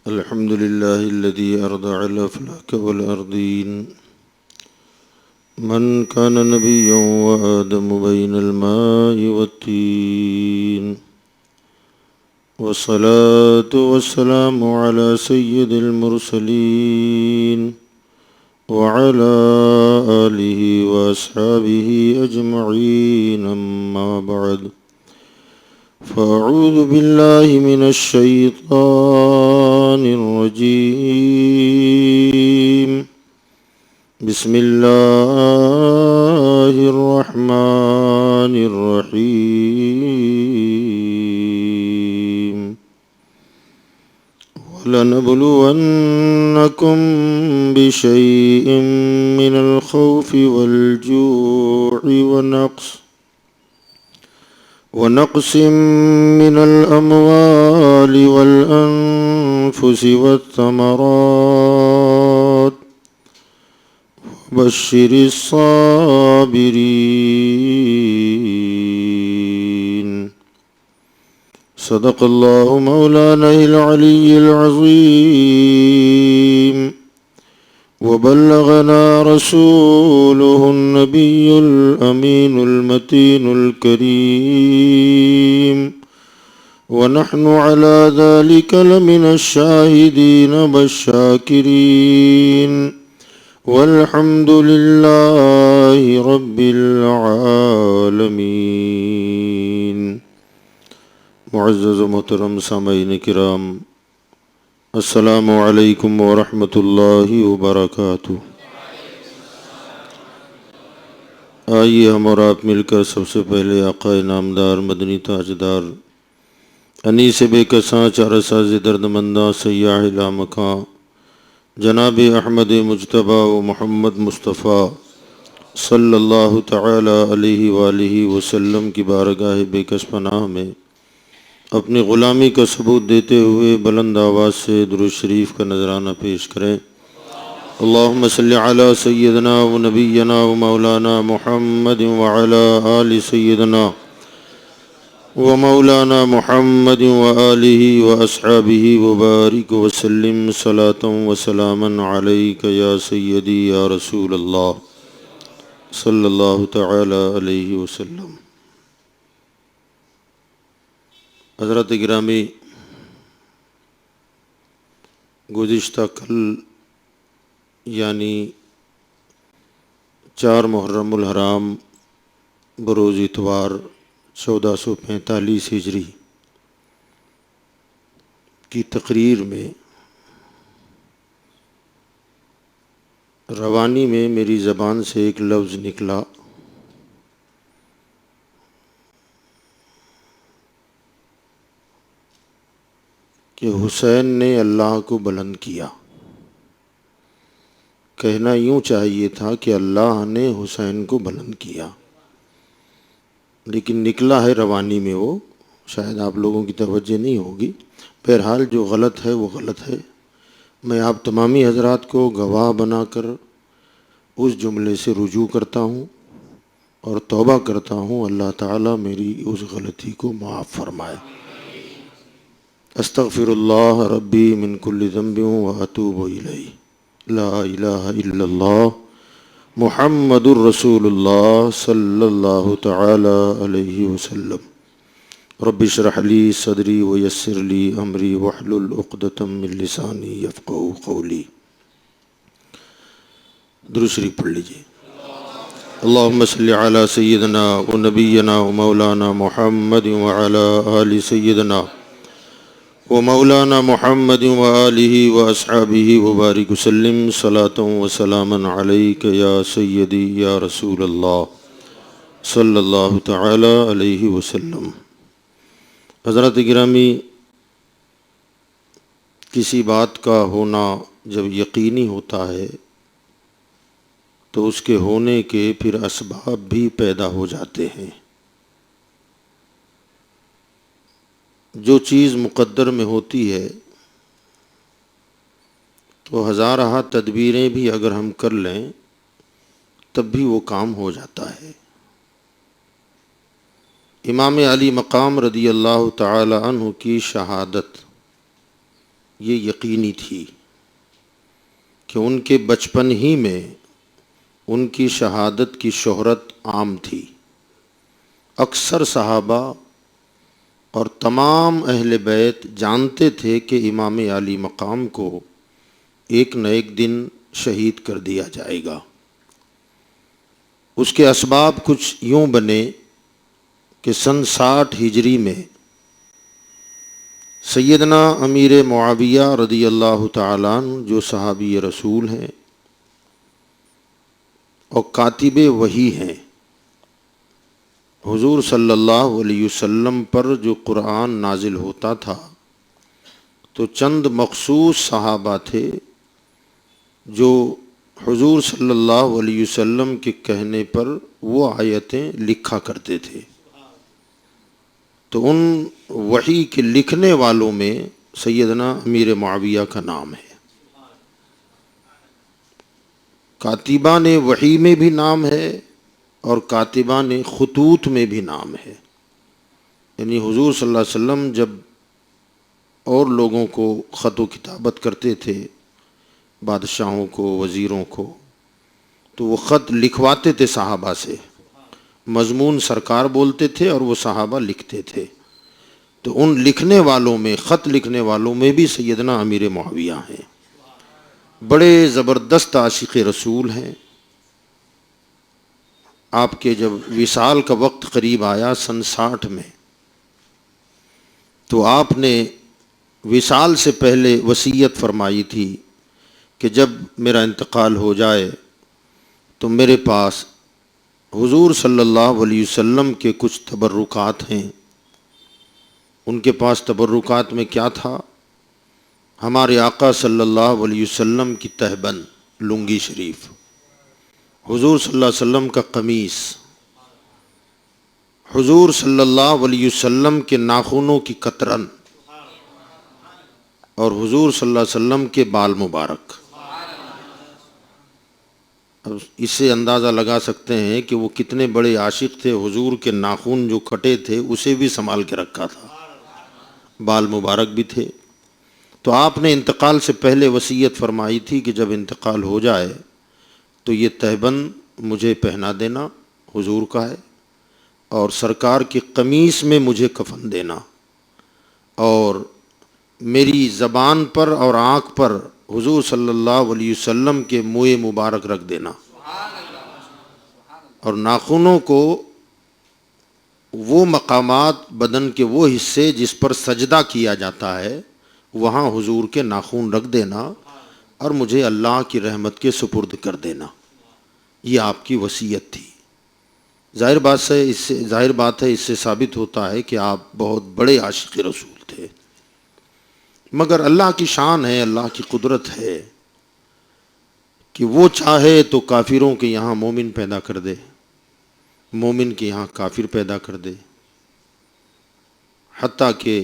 الحمد لله الذي أرضع الأفلاك والأرضين من كان نبيا وآدم بين الماء والتين والصلاة والسلام على سيد المرسلين وعلى آله وأصحابه أجمعين أما بعد فأعوذ بالله من الشيطان الرجيم بسم الله الرحمن الرحيم ولنبلونكم بشيء من الخوف والجوع ونقص من الأموال والأنفس والثمرات وبشر الصابرين صدق الله مولانا العلي العظيم وبلغنا رسوله النبي الأمين المتين الكريم ونحن على ذلك لمن الشاهدين والشاكرين والحمد لله رب العالمين. معزز و محترم سامعین کرام، السلام علیکم ورحمۃ اللہ وبرکاتہ. آئیے ہم اور آپ مل کر سب سے پہلے آقا نامدار مدنی تاجدار انیس بے کساں چارساز درد منداں سیاح لامکاں جناب احمد مجتبیٰ و محمد مصطفیٰ صلی اللہ تعالی علیہ وآلہ وسلم کی بارگاہ بے کس پناہ میں اپنی غلامی کا ثبوت دیتے ہوئے بلند آواز سے درود شریف کا نذرانہ پیش کریں. اللہم صلی علی سیدنا و نبینا و مولانا محمد وعلی آل سیدنا و مولانا محمد و آلہ و اصحابہ وبارک وسلم صلاۃ و سلاما علیک یا سیدی یا رسول اللہ صلی اللہ تعالی علیہ وسلم. حضرت گرامی، گزشتہ کل یعنی 4 محرم الحرام بروز اتوار 1445 ہجری کی تقریر میں روانی میں میری زبان سے ایک لفظ نکلا کہ حسین نے اللہ کو بلند کیا. کہنا یوں چاہیے تھا کہ اللہ نے حسین کو بلند کیا، لیکن نکلا ہے روانی میں وہ، شاید آپ لوگوں کی توجہ نہیں ہوگی. بہرحال جو غلط ہے وہ غلط ہے. میں آپ تمامی حضرات کو گواہ بنا کر اس جملے سے رجوع کرتا ہوں اور توبہ کرتا ہوں. اللہ تعالیٰ میری اس غلطی کو معاف فرمائے. استغفر اللہ ربی من کل ذنب واتوب الیہ. لا الہ الا اللہ محمد الرسول اللہ صلی اللہ تعالی علیہ وسلم. رب اشرح لی صدری ویسر لی امری واحلل عقدۃ من لسانی یفقہوا قولی. درود شریف پڑھ لیجیے. اللہم صلی علی سیدنا و نبینا و مولانا محمد وعلی آل سیدنا و مولانا محمد و آلہ و اصحابہ وبارک وسلم صلاۃ و سلاما علیک یا سیدی یا رسول اللہ صلی اللہ تعالی علیہ وسلم. حضرات گرامی، کسی بات کا ہونا جب یقینی ہوتا ہے تو اس کے ہونے کے پھر اسباب بھی پیدا ہو جاتے ہیں. جو چیز مقدر میں ہوتی ہے تو ہزارہ تدبیریں بھی اگر ہم کر لیں تب بھی وہ کام ہو جاتا ہے. امام علی مقام رضی اللہ تعالی عنہ کی شہادت یہ یقینی تھی کہ ان کے بچپن ہی میں ان کی شہادت کی شہرت عام تھی۔ اکثر صحابہ اور تمام اہل بیت جانتے تھے کہ امام عالی مقام کو ایک نہ ایک دن شہید کر دیا جائے گا۔ اس کے اسباب کچھ یوں بنے کہ سن 60 ہجری میں سیدنا امیر معاویہ رضی اللہ تعالیٰ عنہ جو صحابی رسول ہیں اور کاتب وحی ہیں، حضور صلی اللہ علیہ وسلم پر جو قرآن نازل ہوتا تھا تو چند مخصوص صحابہ تھے جو حضور صلی اللہ علیہ وسلم کے کہنے پر وہ آیتیں لکھا کرتے تھے۔ تو ان وحی کے لکھنے والوں میں سیدنا امیر معاویہ کا نام ہے۔ کاتبان وحی میں بھی نام ہے اور کاتبان خطوط میں بھی نام ہے، یعنی حضور صلی اللہ علیہ وسلم جب اور لوگوں کو خط و کتابت کرتے تھے، بادشاہوں کو، وزیروں کو، تو وہ خط لکھواتے تھے صحابہ سے، مضمون سرکار بولتے تھے اور وہ صحابہ لکھتے تھے۔ تو ان لکھنے والوں میں، خط لکھنے والوں میں بھی سیدنا امیر معاویہ ہیں، بڑے زبردست عاشق رسول ہیں۔ آپ کے جب وصال کا وقت قریب آیا سن 60 میں، تو آپ نے وصال سے پہلے وصیت فرمائی تھی کہ جب میرا انتقال ہو جائے تو میرے پاس حضور صلی اللہ علیہ وسلم کے کچھ تبرکات ہیں۔ ان کے پاس تبرکات میں کیا تھا؟ ہمارے آقا صلی اللہ علیہ وسلم کی تہبند لنگی شریف، حضور صلی اللہ علیہ وسلم کا قمیص، حضور صلی اللہ علیہ وسلم کے ناخنوں کی قطرن اور حضور صلی اللہ علیہ وسلم کے بال مبارک۔ اب اس سے اندازہ لگا سکتے ہیں کہ وہ کتنے بڑے عاشق تھے۔ حضور کے ناخن جو کٹے تھے اسے بھی سنبھال کے رکھا تھا، بال مبارک بھی تھے۔ تو آپ نے انتقال سے پہلے وصیت فرمائی تھی کہ جب انتقال ہو جائے تو یہ تہبند مجھے پہنا دینا، حضور کا ہے، اور سرکار کی قمیص میں مجھے کفن دینا، اور میری زبان پر اور آنکھ پر حضور صلی اللہ علیہ وسلم کے منہ مبارک رکھ دینا، اور ناخنوں کو وہ مقامات بدن کے وہ حصے جس پر سجدہ کیا جاتا ہے وہاں حضور کے ناخن رکھ دینا اور مجھے اللہ کی رحمت کے سپرد کر دینا۔ یہ آپ کی وصیت تھی۔ ظاہر بات ہے اس سے ثابت ہوتا ہے کہ آپ بہت بڑے عاشق رسول تھے، مگر اللہ کی شان ہے، اللہ کی قدرت ہے کہ وہ چاہے تو کافروں کے یہاں مومن پیدا کر دے، مومن کے یہاں کافر پیدا کر دے، حتیٰ کہ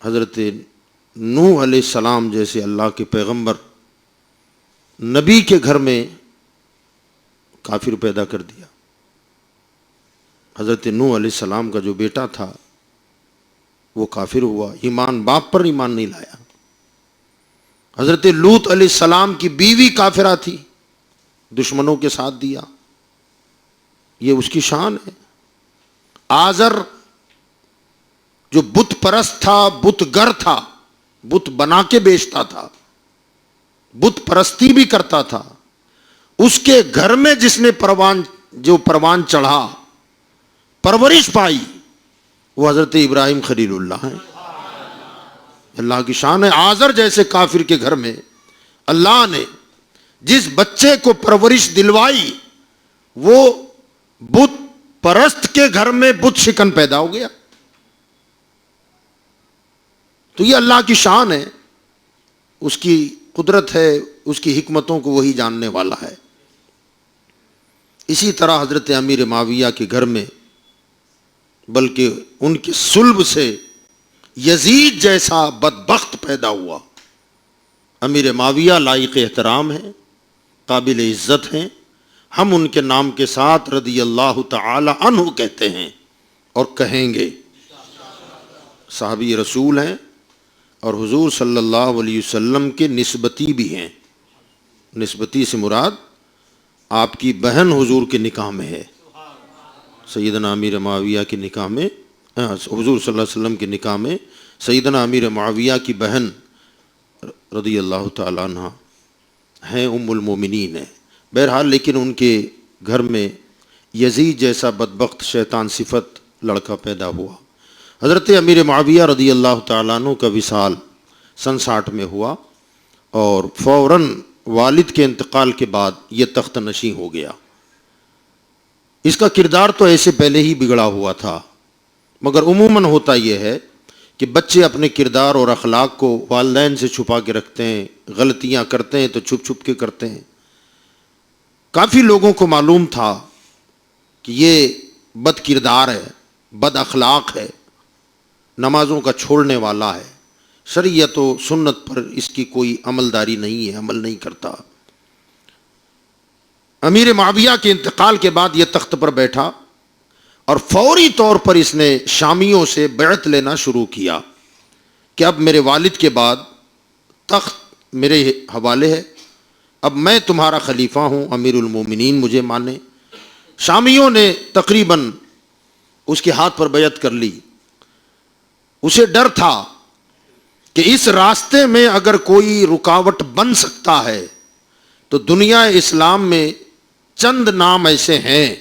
حضرت نوح علیہ السلام جیسے اللہ کے پیغمبر نبی کے گھر میں کافر پیدا کر دیا۔ حضرت نوح علیہ السلام کا جو بیٹا تھا وہ کافر ہوا، ایمان باپ پر ایمان نہیں لایا۔ حضرت لوط علیہ السلام کی بیوی کافرہ تھی، دشمنوں کے ساتھ دیا، یہ اس کی شان ہے۔ آزر جو بت پرست تھا، بت گر تھا، بت بنا کے بیچتا تھا، بت پرستی بھی کرتا تھا، اس کے گھر میں جس نے پروان چڑھا، پرورش پائی، وہ حضرت ابراہیم خلیل اللہ ہیں۔ اللہ کی شان ہے۔ آزر جیسے کافر کے گھر میں اللہ نے جس بچے کو پرورش دلوائی وہ بت پرست کے گھر میں بت شکن پیدا ہو گیا۔ تو یہ اللہ کی شان ہے، اس کی قدرت ہے، اس کی حکمتوں کو وہی جاننے والا ہے۔ اسی طرح حضرت امیر معاویہ کے گھر میں، بلکہ ان کے صلب سے یزید جیسا بدبخت پیدا ہوا۔ امیر معاویہ لائق احترام ہیں، قابل عزت ہیں، ہم ان کے نام کے ساتھ رضی اللہ تعالی عنہ کہتے ہیں اور کہیں گے۔ صحابی رسول ہیں، اور حضور صلی اللہ علیہ وسلم کے نسبتی بھی ہیں. نسبتی سے مراد آپ کی بہن حضور کے نکاح میں ہے. سیدنا امیر معاویہ کے نکاح میں، حضور صلی اللہ علیہ وسلم کے نکاح میں سیدنا امیر معاویہ کی بہن رضی اللہ تعالیٰ عنہ ہیں، ام المومنین ہیں. بہرحال لیکن ان کے گھر میں یزید جیسا بدبخت شیطان صفت لڑکا پیدا ہوا. حضرت امیر معاویہ رضی اللہ تعالیٰ عنہ کا وصال سن 60 میں ہوا اور فوراً والد کے انتقال کے بعد یہ تخت نشین ہو گیا. اس کا کردار تو ایسے پہلے ہی بگڑا ہوا تھا، مگر عموماً ہوتا یہ ہے کہ بچے اپنے کردار اور اخلاق کو والدین سے چھپا کے رکھتے ہیں، غلطیاں کرتے ہیں تو چھپ چھپ کے کرتے ہیں. کافی لوگوں کو معلوم تھا کہ یہ بد کردار ہے، بد اخلاق ہے، نمازوں کا چھوڑنے والا ہے، شریعت و سنت پر اس کی کوئی عملداری نہیں ہے، عمل نہیں کرتا. امیر معاویہ کے انتقال کے بعد یہ تخت پر بیٹھا اور فوری طور پر اس نے شامیوں سے بیعت لینا شروع کیا کہ اب میرے والد کے بعد تخت میرے حوالے ہے، اب میں تمہارا خلیفہ ہوں، امیر المومنین مجھے مانے. شامیوں نے تقریباً اس کے ہاتھ پر بیعت کر لی. اسے ڈر تھا کہ اس راستے میں اگر کوئی رکاوٹ بن سکتا ہے تو دنیا اسلام میں چند نام ایسے ہیں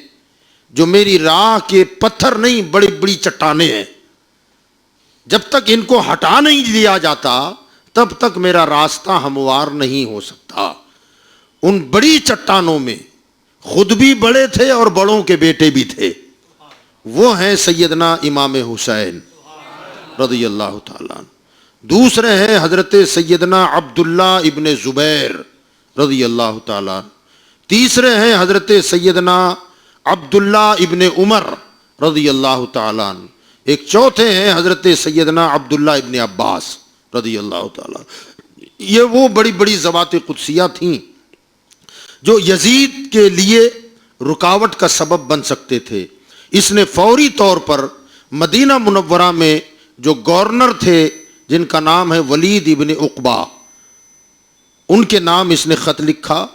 جو میری راہ کے پتھر نہیں، بڑی بڑی چٹانیں ہیں. جب تک ان کو ہٹا نہیں دیا جاتا تب تک میرا راستہ ہموار نہیں ہو سکتا. ان بڑی چٹانوں میں خود بھی بڑے تھے اور بڑوں کے بیٹے بھی تھے. وہ ہیں سیدنا امام حسین رضی اللہ تعالیٰ عنہ. دوسرے ہیں حضرت سیدنا عبداللہ ابن زبیر رضی اللہ تعالیٰ عنہ. تیسرے ہیں حضرت سیدنا عبداللہ ابن عمر رضی اللہ تعالیٰ عنہ. ایک چوتھے ہیں حضرت سیدنا عبداللہ ابن عباس رضی اللہ تعالیٰ عنہ. یہ وہ بڑی بڑی ذوات قدسیہ تھیں جو یزید کے لیے رکاوٹ کا سبب بن سکتے تھے. اس نے فوری طور پر مدینہ منورہ میں جو گورنر تھے جن کا نام ہے ولید ابن عقبہ، ان کے نام اس نے خط لکھا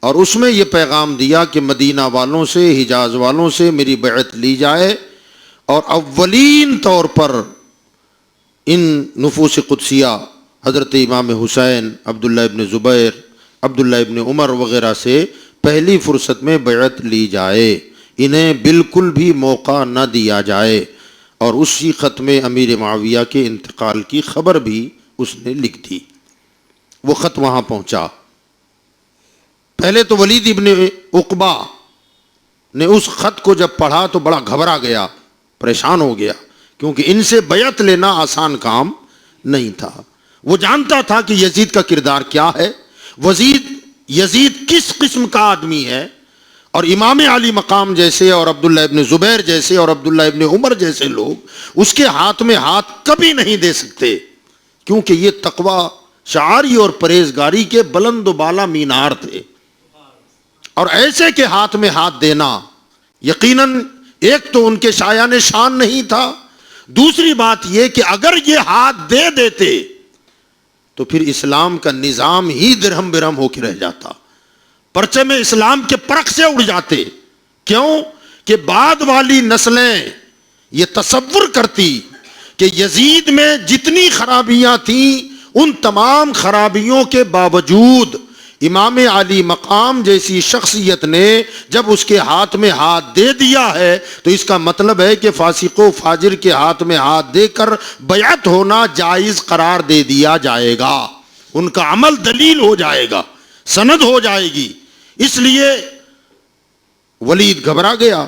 اور اس میں یہ پیغام دیا کہ مدینہ والوں سے، حجاز والوں سے میری بیعت لی جائے اور اولین طور پر ان نفوس قدسیہ حضرت امام حسین، عبداللہ ابن زبیر، عبداللہ ابن عمر وغیرہ سے پہلی فرصت میں بیعت لی جائے، انہیں بالکل بھی موقع نہ دیا جائے. اور اسی خط میں امیر معاویہ کے انتقال کی خبر بھی اس نے لکھ دی. وہ خط وہاں پہنچا. پہلے تو ولید ابن عقبہ نے اس خط کو جب پڑھا تو بڑا گھبرا گیا، پریشان ہو گیا، کیونکہ ان سے بیعت لینا آسان کام نہیں تھا. وہ جانتا تھا کہ یزید کا کردار کیا ہے، یزید کس قسم کا آدمی ہے، اور امام علی مقام جیسے اور عبداللہ ابن زبیر جیسے اور عبداللہ ابن عمر جیسے لوگ اس کے ہاتھ میں ہاتھ کبھی نہیں دے سکتے، کیونکہ یہ تقوی، شعاری اور پرہیزگاری کے بلند و بالا مینار تھے. اور ایسے کے ہاتھ میں ہاتھ دینا یقیناً ایک تو ان کے شایان شان نہیں تھا، دوسری بات یہ کہ اگر یہ ہاتھ دے دیتے تو پھر اسلام کا نظام ہی درہم برہم ہو کے رہ جاتا، پرچم اسلام کے پرخ سے اڑ جاتے. کیوں کہ بعد والی نسلیں یہ تصور کرتی کہ یزید میں جتنی خرابیاں تھیں ان تمام خرابیوں کے باوجود امام علی مقام جیسی شخصیت نے جب اس کے ہاتھ میں ہاتھ دے دیا ہے تو اس کا مطلب ہے کہ فاسق و فاجر کے ہاتھ میں ہاتھ دے کر بیعت ہونا جائز قرار دے دیا جائے گا، ان کا عمل دلیل ہو جائے گا، سند ہو جائے گی. اس لیے ولید گھبرا گیا.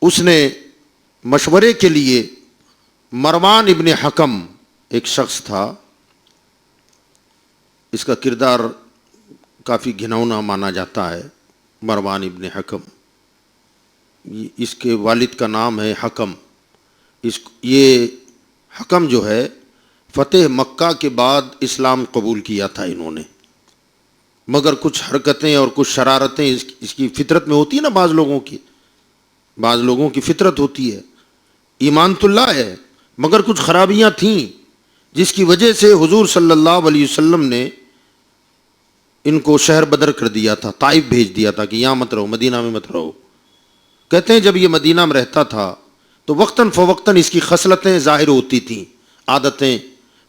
اس نے مشورے کے لیے مروان ابن حکم، ایک شخص تھا، اس کا کردار کافی گھناؤنا مانا جاتا ہے. مروان ابن حکم، اس کے والد کا نام ہے حکم. یہ حکم جو ہے فتح مکہ کے بعد اسلام قبول کیا تھا انہوں نے، مگر کچھ حرکتیں اور کچھ شرارتیں اس کی فطرت میں ہوتی ہے نا، بعض لوگوں کی فطرت ہوتی ہے، ایمان تو اللہ ہے مگر کچھ خرابیاں تھیں جس کی وجہ سے حضور صلی اللہ علیہ وسلم نے ان کو شہر بدر کر دیا تھا، طائف بھیج دیا تھا کہ یہاں مت رہو، مدینہ میں مت رہو۔ کہتے ہیں جب یہ مدینہ میں رہتا تھا تو وقتاً فوقتاً اس کی خصلتیں ظاہر ہوتی تھیں، عادتیں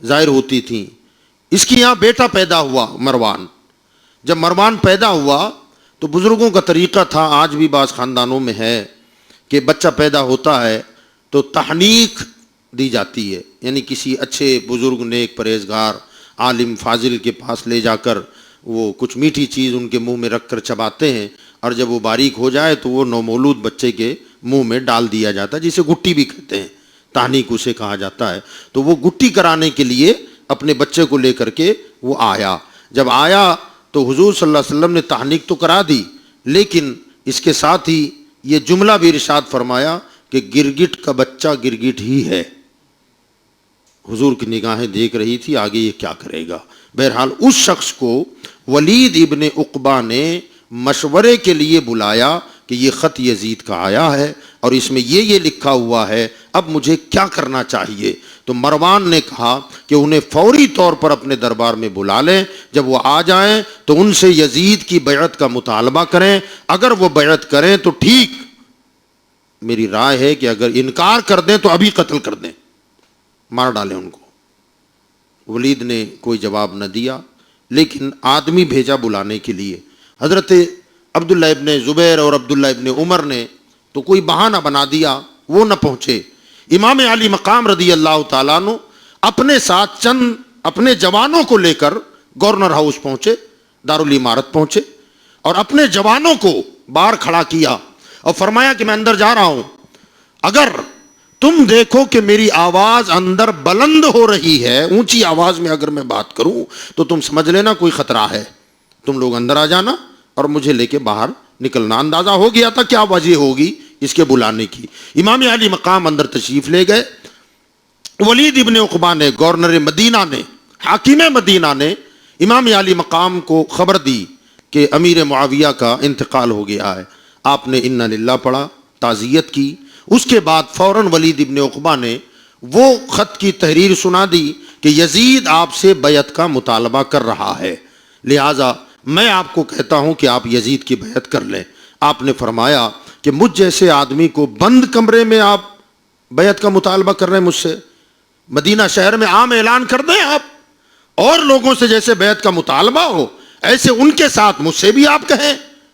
ظاہر ہوتی تھیں۔ اس کی یہاں بیٹا پیدا ہوا مروان۔ جب مروان پیدا ہوا تو بزرگوں کا طریقہ تھا، آج بھی بعض خاندانوں میں ہے، کہ بچہ پیدا ہوتا ہے تو تحنیک دی جاتی ہے، یعنی کسی اچھے بزرگ نیک پرہیزگار عالم فاضل کے پاس لے جا کر وہ کچھ میٹھی چیز ان کے منہ میں رکھ کر چباتے ہیں، اور جب وہ باریک ہو جائے تو وہ نومولود بچے کے منہ میں ڈال دیا جاتا ہے، جسے گٹی بھی کہتے ہیں، تحنیک اسے کہا جاتا ہے۔ تو وہ گٹی کرانے کے لیے اپنے بچے کو لے کر کے وہ آیا۔ جب آیا تو حضور صلی اللہ علیہ وسلم نے تحنیک تو کرا دی، لیکن اس کے ساتھ ہی یہ جملہ بھی ارشاد فرمایا کہ گرگٹ کا بچہ گرگٹ ہی ہے۔ حضور کی نگاہیں دیکھ رہی تھی آگے یہ کیا کرے گا۔ بہرحال اس شخص کو ولید ابن عقبہ نے مشورے کے لیے بلایا کہ یہ خط یزید کا آیا ہے اور اس میں یہ لکھا ہوا ہے، اب مجھے کیا کرنا چاہیے؟ تو مروان نے کہا کہ انہیں فوری طور پر اپنے دربار میں بلا لیں، جب وہ آ جائیں تو ان سے یزید کی بیعت کا مطالبہ کریں، اگر وہ بیعت کریں تو ٹھیک، میری رائے ہے کہ اگر انکار کر دیں تو ابھی قتل کر دیں، مار ڈالیں ان کو۔ ولید نے کوئی جواب نہ دیا، لیکن آدمی بھیجا بلانے کے لیے۔ حضرت عبداللہ ابن زبیر اور عبداللہ ابن عمر نے تو کوئی بہانہ بنا دیا، وہ نہ پہنچے۔ امام علی مقام رضی اللہ تعالیٰ عنہ اپنے ساتھ چند اپنے جوانوں کو لے کر گورنر ہاؤس پہنچے، دارالامارت پہنچے، اور اپنے جوانوں کو باہر کھڑا کیا اور فرمایا کہ میں اندر جا رہا ہوں، اگر تم دیکھو کہ میری آواز اندر بلند ہو رہی ہے، اونچی آواز میں اگر میں بات کروں تو تم سمجھ لینا کوئی خطرہ ہے، تم لوگ اندر آ جانا اور مجھے لے کے باہر نکلنا۔ اندازہ ہو گیا تھا کیا وجہ ہوگی اس کے بلانے کی۔ امام علی مقام اندر تشریف لے گئے۔ ولید ابن عقبہ نے، گورنر مدینہ نے، حاکم مدینہ نے امام علی مقام کو خبر دی کہ امیر معاویہ کا انتقال ہو گیا ہے۔ آپ نے انا للہ پڑھا، تعزیت کی، اس کے بعد فوراً ولید ابن عقبہ نے وہ خط کی تحریر سنا دی کہ یزید آپ سے بیعت کا مطالبہ کر رہا ہے، لہٰذا میں آپ کو کہتا ہوں کہ آپ یزید کی بیعت کر لیں۔ آپ نے فرمایا کہ مجھ جیسے آدمی کو بند کمرے میں آپ بیعت کا مطالبہ کر رہے ہیں مجھ سے، مدینہ شہر میں عام اعلان کر دیں آپ، اور لوگوں سے جیسے بیعت کا مطالبہ ہو ایسے ان کے ساتھ مجھ سے بھی آپ کہیں،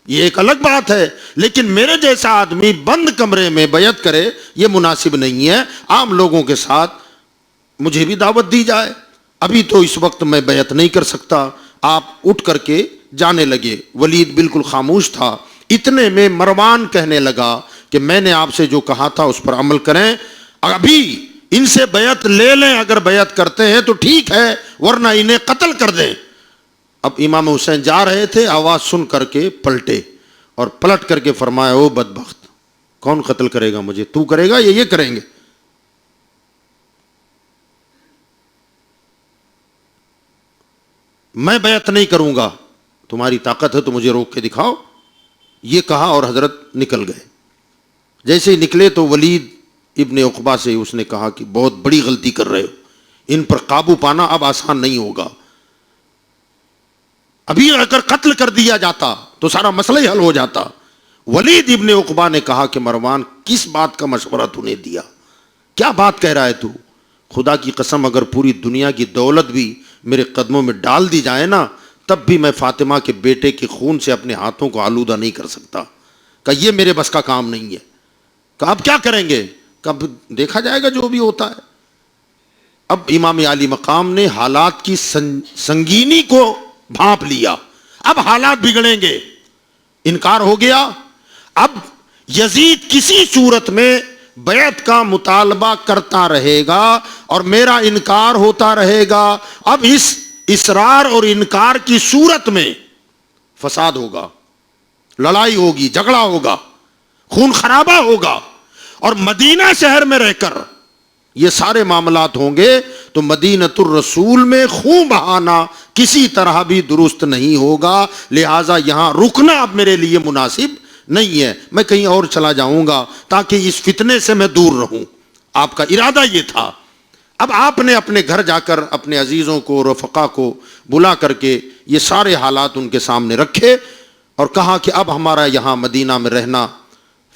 یہ ایک الگ بات ہے، لیکن میرے جیسا آدمی بند کمرے میں بیعت کرے یہ مناسب نہیں ہے، عام لوگوں کے ساتھ مجھے بھی دعوت دی جائے، ابھی تو اس وقت میں بیعت نہیں کر سکتا۔ آپ اٹھ کر کے جانے لگے۔ ولید بالکل خاموش تھا۔ اتنے میں مروان کہنے لگا کہ میں نے آپ سے جو کہا تھا اس پر عمل کریں، ابھی ان سے بیعت لے لیں، اگر بیعت کرتے ہیں تو ٹھیک ہے ورنہ انہیں قتل کر دیں۔ اب امام حسین جا رہے تھے، آواز سن کر کے پلٹے اور پلٹ کر کے فرمایا او بدبخت، کون قتل کرے گا مجھے، تو کرے گا یا یہ کریں گے؟ میں بیعت نہیں کروں گا، تمہاری طاقت ہے تو مجھے روک کے دکھاؤ، یہ کہا اور حضرت نکل گئے۔ جیسے ہی نکلے تو ولید ابن عقبہ سے اس نے کہا کہ بہت بڑی غلطی کر رہے ہو، ان پر قابو پانا اب آسان نہیں ہوگا، ابھی اگر قتل کر دیا جاتا تو سارا مسئلہ ہی حل ہو جاتا۔ ولید ابن عقبہ نے کہا کہ مروان کس بات کا مشورہ تو نے دیا، کیا بات کہہ رہا ہے تو؟ خدا کی قسم اگر پوری دنیا کی دولت بھی میرے قدموں میں ڈال دی جائے نا تب بھی میں فاطمہ کے بیٹے کے خون سے اپنے ہاتھوں کو آلودہ نہیں کر سکتا، کہ یہ میرے بس کا کام نہیں ہے۔ کہ اب کیا کریں گے؟ کب دیکھا جائے گا جو بھی ہوتا ہے۔ اب امام علی مقام نے حالات کی سنگینی کو بھانپ لیا، اب حالات بگڑیں گے، انکار ہو گیا، اب یزید کسی صورت میں بیعت کا مطالبہ کرتا رہے گا اور میرا انکار ہوتا رہے گا، اب اس اصرار اور انکار کی صورت میں فساد ہوگا، لڑائی ہوگی، جھگڑا ہوگا، خون خرابہ ہوگا، اور مدینہ شہر میں رہ کر یہ سارے معاملات ہوں گے تو مدینۃ الرسول میں خون بہانا کسی طرح بھی درست نہیں ہوگا، لہٰذا یہاں رکنا اب میرے لیے مناسب نہیں ہے، میں کہیں اور چلا جاؤں گا تاکہ اس فتنے سے میں دور رہوں۔ آپ کا ارادہ یہ تھا۔ اب آپ نے اپنے گھر جا کر اپنے عزیزوں کو رفقا کو بلا کر کے یہ سارے حالات ان کے سامنے رکھے اور کہا کہ اب ہمارا یہاں مدینہ میں رہنا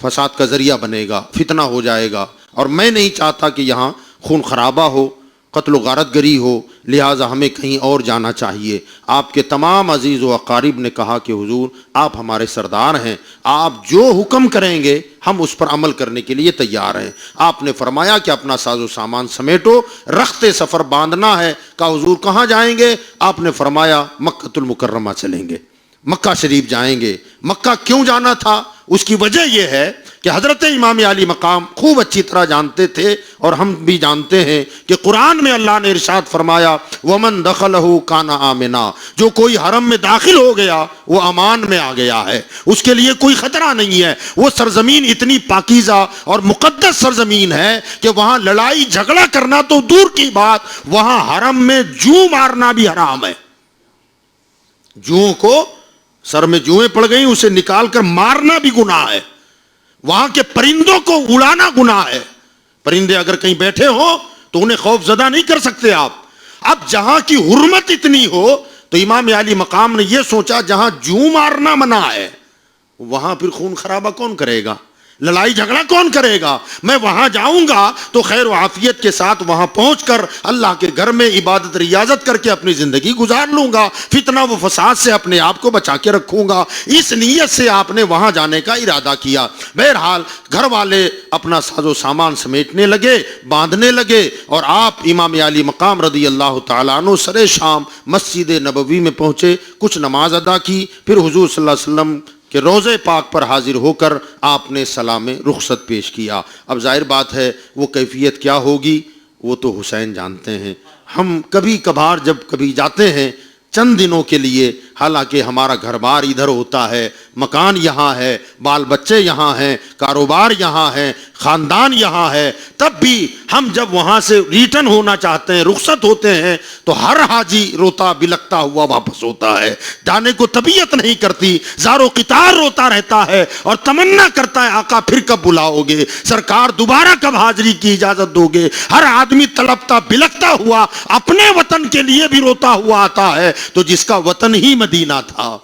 فساد کا ذریعہ بنے گا، فتنہ ہو جائے گا، اور میں نہیں چاہتا کہ یہاں خون خرابہ ہو، قتل و غارت گری ہو، لہٰذا ہمیں کہیں اور جانا چاہیے۔ آپ کے تمام عزیز و اقارب نے کہا کہ حضور آپ ہمارے سردار ہیں، آپ جو حکم کریں گے ہم اس پر عمل کرنے کے لیے تیار ہیں۔ آپ نے فرمایا کہ اپنا ساز و سامان سمیٹو، رخت سفر باندھنا ہے۔ کہا حضور کہاں جائیں گے؟ آپ نے فرمایا مکہ المکرمہ چلیں گے، مکہ شریف جائیں گے۔ مکہ کیوں جانا تھا؟ اس کی وجہ یہ ہے کہ حضرت امام علی مقام خوب اچھی طرح جانتے تھے اور ہم بھی جانتے ہیں کہ قرآن میں اللہ نے ارشاد فرمایا وَمَن دَخَلَهُ كَانَ آمِنًا، جو کوئی حرم میں داخل ہو گیا وہ امان میں آ گیا ہے، اس کے لیے کوئی خطرہ نہیں ہے۔ وہ سرزمین اتنی پاکیزہ اور مقدس سرزمین ہے کہ وہاں لڑائی جھگڑا کرنا تو دور کی بات، وہاں حرم میں جوں مارنا بھی حرام ہے۔ جوں کو سر میں جوئیں پڑ گئیں اسے نکال کر مارنا بھی گناہ ہے۔ وہاں کے پرندوں کو اڑانا گناہ ہے۔ پرندے اگر کہیں بیٹھے ہوں تو انہیں خوف زدہ نہیں کر سکتے آپ۔ اب جہاں کی حرمت اتنی ہو تو امام علی مقام نے یہ سوچا جہاں جوں مارنا منع ہے وہاں پھر خون خرابہ کون کرے گا، لڑائی جھگڑا کون کرے گا؟ میں وہاں جاؤں گا تو خیر و عافیت کے ساتھ وہاں پہنچ کر اللہ کے گھر میں عبادت ریاضت کر کے اپنی زندگی گزار لوں گا، فتنہ و فساد سے اپنے آپ کو بچا کے رکھوں گا۔ اس نیت سے آپ نے وہاں جانے کا ارادہ کیا۔ بہرحال گھر والے اپنا ساز و سامان سمیٹنے لگے، باندھنے لگے، اور آپ امام علی مقام رضی اللہ تعالیٰ عنہ سرے شام مسجد نبوی میں پہنچے، کچھ نماز ادا کی، پھر حضور صلی اللہ علیہ وسلم کہ روضے پاک پر حاضر ہو کر آپ نے سلام رخصت پیش کیا۔ اب ظاہر بات ہے وہ کیفیت کیا ہوگی وہ تو حسین جانتے ہیں۔ ہم کبھی کبھار جب کبھی جاتے ہیں چند دنوں کے لیے، حالانکہ ہمارا گھر بار ادھر ہوتا ہے، مکان یہاں ہے، بال بچے یہاں ہیں، کاروبار یہاں ہے، خاندان یہاں ہے، تب بھی ہم جب وہاں سے ریٹرن ہونا چاہتے ہیں، رخصت ہوتے ہیں، تو ہر حاجی روتا بلکتا ہوا واپس ہوتا ہے، جانے کو طبیعت نہیں کرتی، زار و قطار روتا رہتا ہے اور تمنا کرتا ہے آقا پھر کب بلاؤ گے، سرکار دوبارہ کب حاضری کی اجازت دو گے۔ ہر آدمی تڑپتا بلکتا ہوا اپنے وطن کے لیے بھی روتا ہوا آتا ہے۔ تو جس کا وطن ہی مدینہ تھا،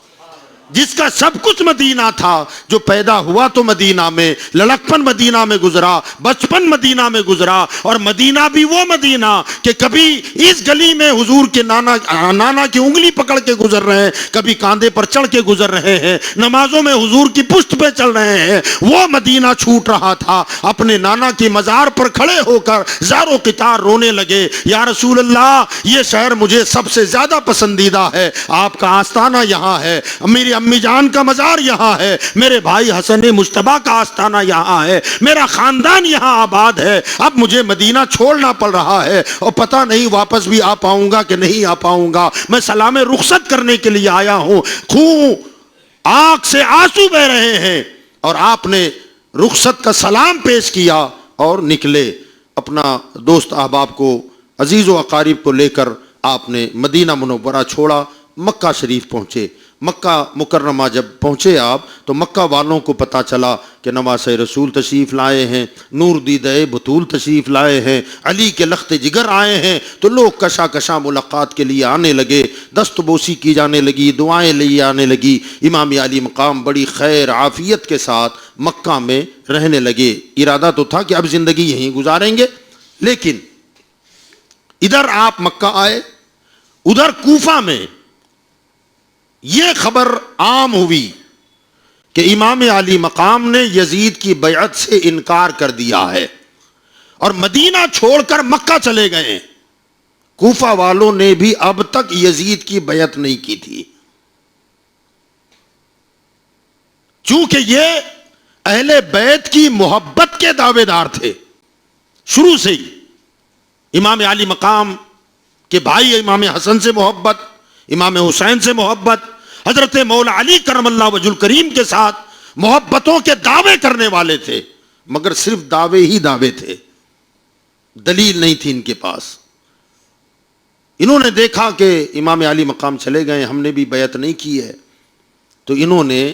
جس کا سب کچھ مدینہ تھا، جو پیدا ہوا تو مدینہ میں، لڑکپن مدینہ میں گزرا، بچپن مدینہ میں گزرا، اور مدینہ بھی وہ مدینہ کہ کبھی اس گلی میں حضور کے نانا کی انگلی پکڑ کے گزر رہے ہیں، کبھی کاندھے پر چڑھ کے گزر رہے ہیں، نمازوں میں حضور کی پشت پہ چل رہے ہیں۔ وہ مدینہ چھوٹ رہا تھا، اپنے نانا کی مزار پر کھڑے ہو کر زار و قطار رونے لگے، یا رسول اللہ یہ شہر مجھے سب سے زیادہ پسندیدہ ہے، آپ کا آستانہ یہاں ہے، میری امی جان کا مزار یہاں ہے، میرے بھائی حسن مجتبیٰ کا آستانہ یہاں ہے، میرا خاندان یہاں آباد ہے، اب مجھے مدینہ چھوڑنا پڑ رہا ہے اور پتہ نہیں واپس بھی آ پاؤں گا کہ نہیں آ پاؤں گا، میں سلام رخصت کرنے کے لیے آیا ہوں۔ خون آنکھ سے آنسو بہ رہے ہیں، اور آپ نے رخصت کا سلام پیش کیا اور نکلے، اپنا دوست احباب کو، عزیز و اقارب کو لے کر آپ نے مدینہ منورہ چھوڑا، مکہ شریف پہنچے۔ مکہ مکرمہ جب پہنچے آپ تو مکہ والوں کو پتہ چلا کہ نواسہ رسول تشریف لائے ہیں، نور دیدہ بطول تشریف لائے ہیں، علی کے لخت جگر آئے ہیں، تو لوگ کشا کشا ملاقات کے لیے آنے لگے، دست بوسی کی جانے لگی، دعائیں لی آنے لگی۔ امام علی مقام بڑی خیر عافیت کے ساتھ مکہ میں رہنے لگے۔ ارادہ تو تھا کہ اب زندگی یہیں گزاریں گے، لیکن ادھر آپ مکہ آئے، ادھر کوفہ میں یہ خبر عام ہوئی کہ امام علی مقام نے یزید کی بیعت سے انکار کر دیا ہے اور مدینہ چھوڑ کر مکہ چلے گئے۔ کوفہ والوں نے بھی اب تک یزید کی بیعت نہیں کی تھی، چونکہ یہ اہل بیت کی محبت کے دعوے دار تھے شروع سے ہی۔ امام علی مقام کے بھائی امام حسن سے محبت، امام حسین سے محبت، حضرت مولا علی کرم اللہ وجہ الکریم کے ساتھ محبتوں کے دعوے کرنے والے تھے، مگر صرف دعوے ہی دعوے تھے، دلیل نہیں تھی ان کے پاس۔ انہوں نے دیکھا کہ امام علی مقام چلے گئے، ہم نے بھی بیعت نہیں کی ہے، تو انہوں نے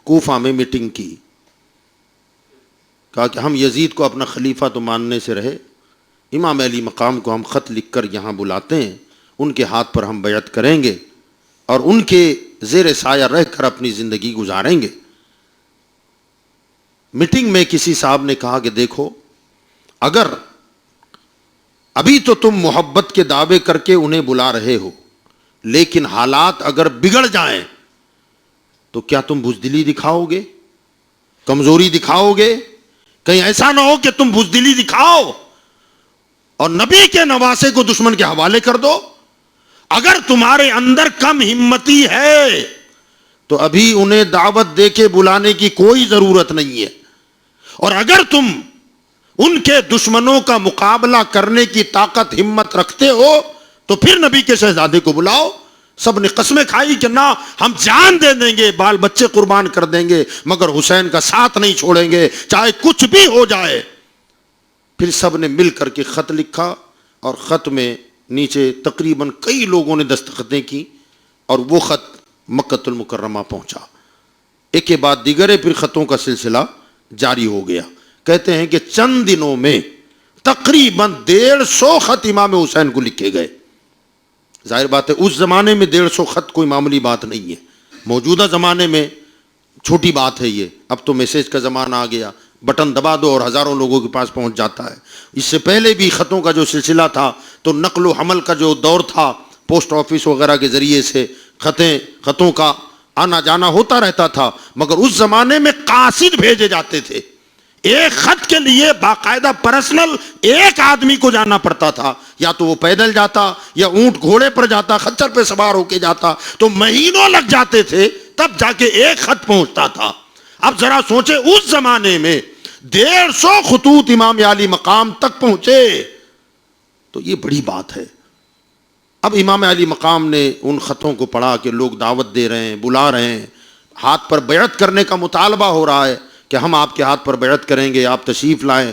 کوفہ میں میٹنگ کی، کہا کہ ہم یزید کو اپنا خلیفہ تو ماننے سے رہے، امام علی مقام کو ہم خط لکھ کر یہاں بلاتے ہیں، ان کے ہاتھ پر ہم بیعت کریں گے اور ان کے زیر سایہ رہ کر اپنی زندگی گزاریں گے۔ میٹنگ میں کسی صاحب نے کہا کہ دیکھو، اگر ابھی تو تم محبت کے دعوے کر کے انہیں بلا رہے ہو، لیکن حالات اگر بگڑ جائیں تو کیا تم بزدلی دکھاؤ گے، کمزوری دکھاؤ گے؟ کہیں ایسا نہ ہو کہ تم بزدلی دکھاؤ اور نبی کے نواسے کو دشمن کے حوالے کر دو۔ اگر تمہارے اندر کم ہمتی ہے تو ابھی انہیں دعوت دے کے بلانے کی کوئی ضرورت نہیں ہے، اور اگر تم ان کے دشمنوں کا مقابلہ کرنے کی طاقت ہمت رکھتے ہو تو پھر نبی کے شہزادے کو بلاؤ۔ سب نے قسمیں کھائی کہ نہ، ہم جان دے دیں گے، بال بچے قربان کر دیں گے، مگر حسین کا ساتھ نہیں چھوڑیں گے، چاہے کچھ بھی ہو جائے۔ پھر سب نے مل کر کے خط لکھا اور خط میں نیچے تقریباً کئی لوگوں نے دستخطیں کی اور وہ خط مکۃ المکرمہ پہنچا۔ ایک کے بعد دیگرے پھر خطوں کا سلسلہ جاری ہو گیا۔ کہتے ہیں کہ چند دنوں میں تقریباً 150 خط امام حسین کو لکھے گئے۔ ظاہر بات ہے اس زمانے میں 150 خط کوئی معمولی بات نہیں ہے، موجودہ زمانے میں چھوٹی بات ہے یہ، اب تو میسیج کا زمانہ آ گیا، بٹن دبا دو اور ہزاروں لوگوں کے پاس پہنچ جاتا ہے۔ اس سے پہلے بھی خطوں کا جو سلسلہ تھا تو نقل و حمل کا جو دور تھا، پوسٹ آفس وغیرہ کے ذریعے سے خطوں کا آنا جانا ہوتا رہتا تھا، مگر اس زمانے میں قاصد بھیجے جاتے تھے۔ ایک خط کے لیے باقاعدہ پرسنل ایک آدمی کو جانا پڑتا تھا، یا تو وہ پیدل جاتا یا اونٹ گھوڑے پر جاتا، خچر پہ سوار ہو کے جاتا، تو مہینوں لگ جاتے تھے تب جا کے ایک خط پہنچتا تھا۔ اب ذرا سوچے اس زمانے میں 150 خطوط امام علی مقام تک پہنچے تو یہ بڑی بات ہے۔ اب امام علی مقام نے ان خطوں کو پڑھا کہ لوگ دعوت دے رہے ہیں، بلا رہے ہیں، ہاتھ پر بیعت کرنے کا مطالبہ ہو رہا ہے کہ ہم آپ کے ہاتھ پر بیعت کریں گے، آپ تشریف لائیں،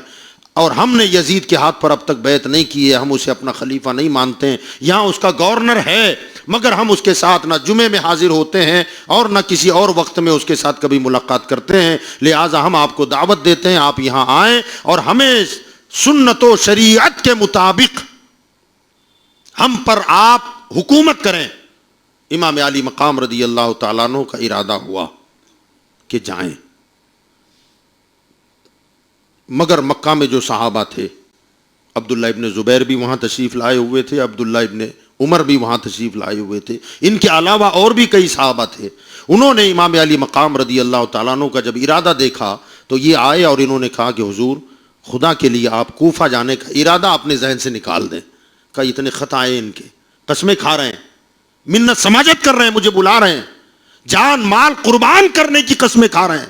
اور ہم نے یزید کے ہاتھ پر اب تک بیعت نہیں کی ہے، ہم اسے اپنا خلیفہ نہیں مانتے ہیں، یہاں اس کا گورنر ہے مگر ہم اس کے ساتھ نہ جمعے میں حاضر ہوتے ہیں اور نہ کسی اور وقت میں اس کے ساتھ کبھی ملاقات کرتے ہیں، لہٰذا ہم آپ کو دعوت دیتے ہیں، آپ یہاں آئیں اور ہمیں سنت و شریعت کے مطابق ہم پر آپ حکومت کریں۔ امام علی مقام رضی اللہ تعالیٰ عنہ کا ارادہ ہوا کہ جائیں، مگر مکہ میں جو صحابہ تھے، عبداللہ ابن زبیر بھی وہاں تشریف لائے ہوئے تھے، عبداللہ ابن عمر بھی وہاں تشریف لائے ہوئے تھے، ان کے علاوہ اور بھی کئی صحابہ تھے۔ انہوں نے امام علی مقام رضی اللہ تعالیٰ عنہ کا جب ارادہ دیکھا تو یہ آئے اور انہوں نے کہا کہ حضور خدا کے لیے آپ کوفہ جانے کا ارادہ اپنے ذہن سے نکال دیں۔ کہا اتنے خط آئے ان کے، قسمیں کھا رہے ہیں، منت سماجت کر رہے ہیں، مجھے بلا رہے ہیں، جان مال قربان کرنے کی قسمیں کھا رہے ہیں،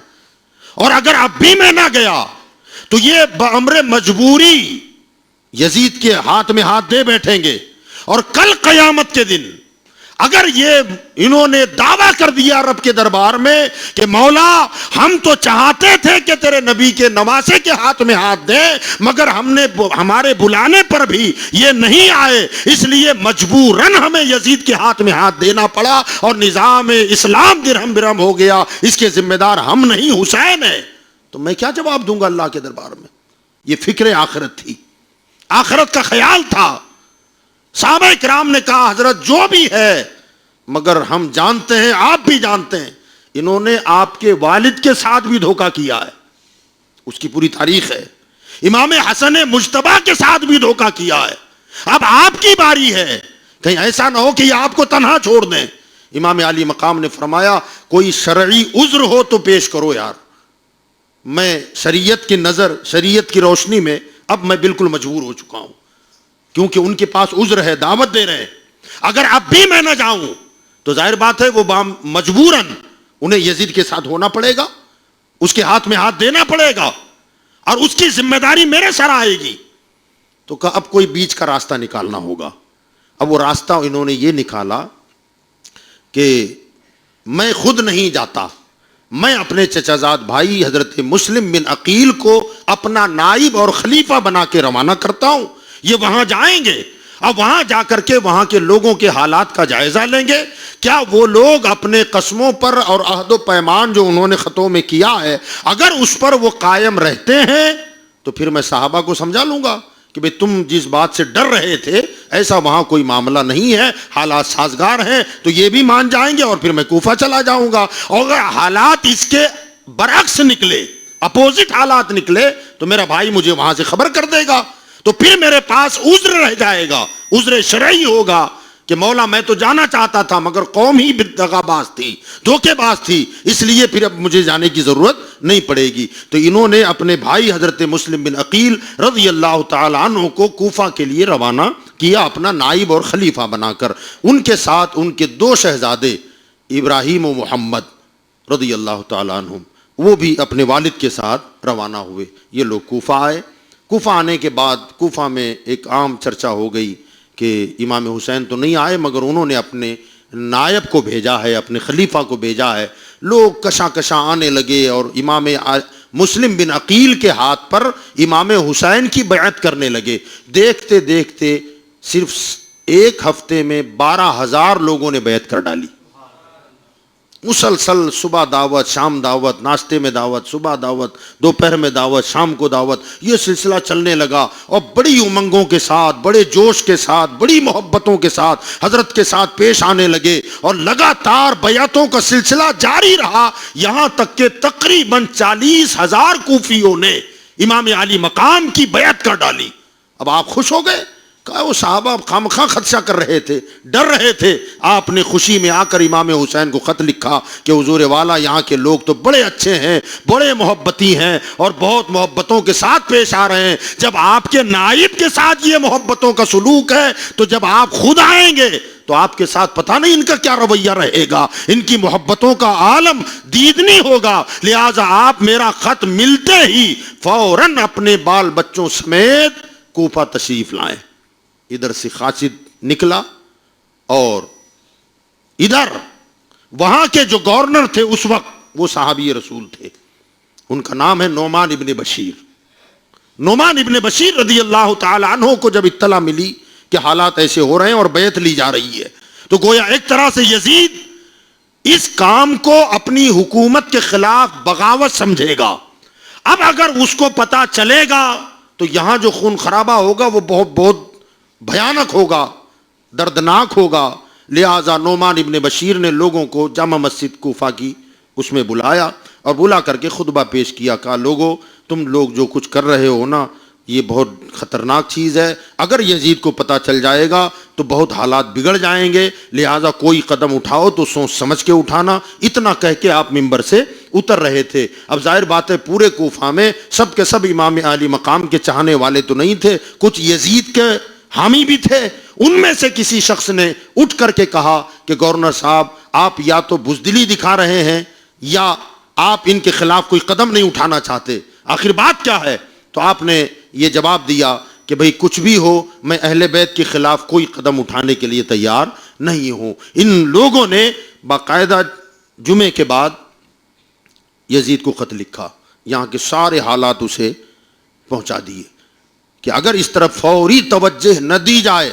اور اگر اب بھی میں نہ گیا تو یہ بامر مجبوری یزید کے ہاتھ میں ہاتھ دے بیٹھیں گے، اور کل قیامت کے دن اگر یہ انہوں نے دعویٰ کر دیا رب کے دربار میں کہ مولا ہم تو چاہتے تھے کہ تیرے نبی کے نواسے کے ہاتھ میں ہاتھ دیں، مگر ہمارے بلانے پر بھی یہ نہیں آئے، اس لیے مجبوراً ہمیں یزید کے ہاتھ میں ہاتھ دینا پڑا اور نظام اسلام درہم برہم ہو گیا، اس کے ذمہ دار ہم نہیں حسین ہے، تو میں کیا جواب دوں گا اللہ کے دربار میں؟ یہ فکر آخرت تھی، آخرت کا خیال تھا۔ صحابہ کرام نے کہا حضرت جو بھی ہے، مگر ہم جانتے ہیں، آپ بھی جانتے ہیں، انہوں نے آپ کے والد کے ساتھ بھی دھوکہ کیا ہے، اس کی پوری تاریخ ہے، امام حسن مجتبیٰ کے ساتھ بھی دھوکہ کیا ہے، اب آپ کی باری ہے، کہیں ایسا نہ ہو کہ یہ آپ کو تنہا چھوڑ دیں۔ امام علی مقام نے فرمایا کوئی شرعی عذر ہو تو پیش کرو یار، میں شریعت کی نظر، شریعت کی روشنی میں اب میں بالکل مجبور ہو چکا ہوں، کیونکہ ان کے پاس عذر ہے، دعوت دے رہے ہیں، اگر اب بھی میں نہ جاؤں تو ظاہر بات ہے وہ مجبوراً انہیں یزید کے ساتھ ہونا پڑے گا، اس کے ہاتھ میں ہاتھ دینا پڑے گا، اور اس کی ذمہ داری میرے سر آئے گی۔ تو کہا اب کوئی بیچ کا راستہ نکالنا ہوگا۔ اب وہ راستہ انہوں نے یہ نکالا کہ میں خود نہیں جاتا، میں اپنے چچا زاد بھائی حضرت مسلم بن عقیل کو اپنا نائب اور خلیفہ بنا کے روانہ کرتا ہوں، یہ وہاں جائیں گے، اب وہاں جا کر کے وہاں کے لوگوں کے حالات کا جائزہ لیں گے، کیا وہ لوگ اپنے قسموں پر اور عہد و پیمان جو انہوں نے خطوں میں کیا ہے اگر اس پر وہ قائم رہتے ہیں تو پھر میں صحابہ کو سمجھا لوں گا کہ بھئی تم جس بات سے ڈر رہے تھے ایسا وہاں کوئی معاملہ نہیں ہے، حالات سازگار ہیں، تو یہ بھی مان جائیں گے اور پھر میں کوفہ چلا جاؤں گا. اور اگر حالات اس کے برعکس نکلے، اپوزٹ حالات نکلے، تو میرا بھائی مجھے وہاں سے خبر کر دے گا، تو پھر میرے پاس عذر رہ جائے گا، عذر شرعی ہوگا کہ مولا میں تو جانا چاہتا تھا مگر قوم ہی دغا باز تھی، دھوکے باز تھی، اس لیے پھر اب مجھے جانے کی ضرورت نہیں پڑے گی. تو انہوں نے اپنے بھائی حضرت مسلم بن عقیل رضی اللہ تعالی عنہ کو کوفہ کے لیے روانہ کیا اپنا نائب اور خلیفہ بنا کر. ان کے ساتھ ان کے 2 شہزادے ابراہیم و محمد رضی اللہ تعالی عنہم، وہ بھی اپنے والد کے ساتھ روانہ ہوئے. یہ لوگ کوفہ آئے. کوفہ آنے کے بعد کوفہ میں ایک عام چرچا ہو گئی کہ امام حسین تو نہیں آئے مگر انہوں نے اپنے نائب کو بھیجا ہے، اپنے خلیفہ کو بھیجا ہے. لوگ کشاں کشاں آنے لگے اور امام مسلم بن عقیل کے ہاتھ پر امام حسین کی بیعت کرنے لگے. دیکھتے دیکھتے صرف 1 ہفتے میں 12,000 لوگوں نے بیعت کر ڈالی. مسلسل صبح دعوت، شام دعوت، ناشتے میں دعوت، صبح دعوت، دوپہر میں دعوت، شام کو دعوت، یہ سلسلہ چلنے لگا. اور بڑی امنگوں کے ساتھ، بڑے جوش کے ساتھ، بڑی محبتوں کے ساتھ حضرت کے ساتھ پیش آنے لگے اور لگاتار بیعتوں کا سلسلہ جاری رہا، یہاں تک کہ تقریباً 40,000 کوفیوں نے امام علی مقام کی بیعت کر ڈالی. اب آپ خوش ہو گئے؟ کہا وہ صحابہ خامخواہ خدشہ کر رہے تھے، ڈر رہے تھے. آپ نے خوشی میں آ کر امام حسین کو خط لکھا کہ حضور والا یہاں کے لوگ تو بڑے اچھے ہیں، بڑے محبتی ہیں اور بہت محبتوں کے ساتھ پیش آ رہے ہیں. جب آپ کے نائب کے ساتھ یہ محبتوں کا سلوک ہے تو جب آپ خود آئیں گے تو آپ کے ساتھ پتہ نہیں ان کا کیا رویہ رہے گا، ان کی محبتوں کا عالم دیدنی ہوگا. لہٰذا آپ میرا خط ملتے ہی فوراً اپنے بال بچوں سمیت کوفہ تشریف لائیں. ادھر سے خالد نکلا اور ادھر وہاں کے جو گورنر تھے اس وقت وہ صحابی رسول تھے، ان کا نام ہے نعمان ابن بشیر. نعمان ابن بشیر رضی اللہ تعالی عنہ کو جب اطلاع ملی کہ حالات ایسے ہو رہے ہیں اور بیعت لی جا رہی ہے تو گویا ایک طرح سے یزید اس کام کو اپنی حکومت کے خلاف بغاوت سمجھے گا. اب اگر اس کو پتا چلے گا تو یہاں جو خون خرابہ ہوگا وہ بہت بھیانک ہوگا، دردناک ہوگا. لہٰذا نعمان ابن بشیر نے لوگوں کو جامع مسجد کوفہ کی اس میں بلایا اور بلا کر کے خطبہ پیش کیا. کہا لوگو تم لوگ جو کچھ کر رہے ہو نا یہ بہت خطرناک چیز ہے، اگر یزید کو پتہ چل جائے گا تو بہت حالات بگڑ جائیں گے، لہٰذا کوئی قدم اٹھاؤ تو سوچ سمجھ کے اٹھانا. اتنا کہہ کے آپ ممبر سے اتر رہے تھے. اب ظاہر بات ہے پورے کوفہ میں سب کے سب امام علی مقام کے چاہنے والے تو نہیں تھے، کچھ یزید کے حامی بھی تھے. ان میں سے کسی شخص نے اٹھ کر کے کہا کہ گورنر صاحب آپ یا تو بزدلی دکھا رہے ہیں یا آپ ان کے خلاف کوئی قدم نہیں اٹھانا چاہتے، آخر بات کیا ہے؟ تو آپ نے یہ جواب دیا کہ بھئی کچھ بھی ہو میں اہل بیت کے خلاف کوئی قدم اٹھانے کے لیے تیار نہیں ہوں. ان لوگوں نے باقاعدہ جمعے کے بعد یزید کو خط لکھا، یہاں کے سارے حالات اسے پہنچا دیے کہ اگر اس طرف فوری توجہ نہ دی جائے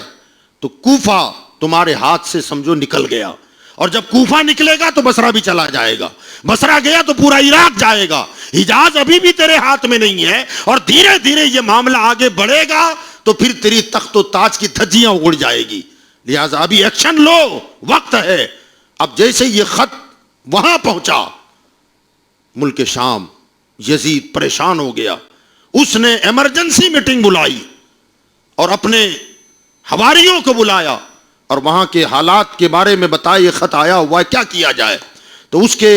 تو کوفہ تمہارے ہاتھ سے سمجھو نکل گیا، اور جب کوفہ نکلے گا تو بصرہ بھی چلا جائے گا، بصرہ گیا تو پورا عراق جائے گا، حجاز ابھی بھی تیرے ہاتھ میں نہیں ہے، اور دھیرے دھیرے یہ معاملہ آگے بڑھے گا تو پھر تیری تخت و تاج کی دھجیاں اڑ جائے گی. لہٰذا ابھی ایکشن لو، وقت ہے. اب جیسے یہ خط وہاں پہنچا ملک شام، یزید پریشان ہو گیا. اس نے ایمرجنسی میٹنگ بلائی اور اپنے حواریوں کو بلایا اور وہاں کے حالات کے بارے میں بتایا یہ خط آیا ہوا ہے کیا کیا جائے. تو اس کے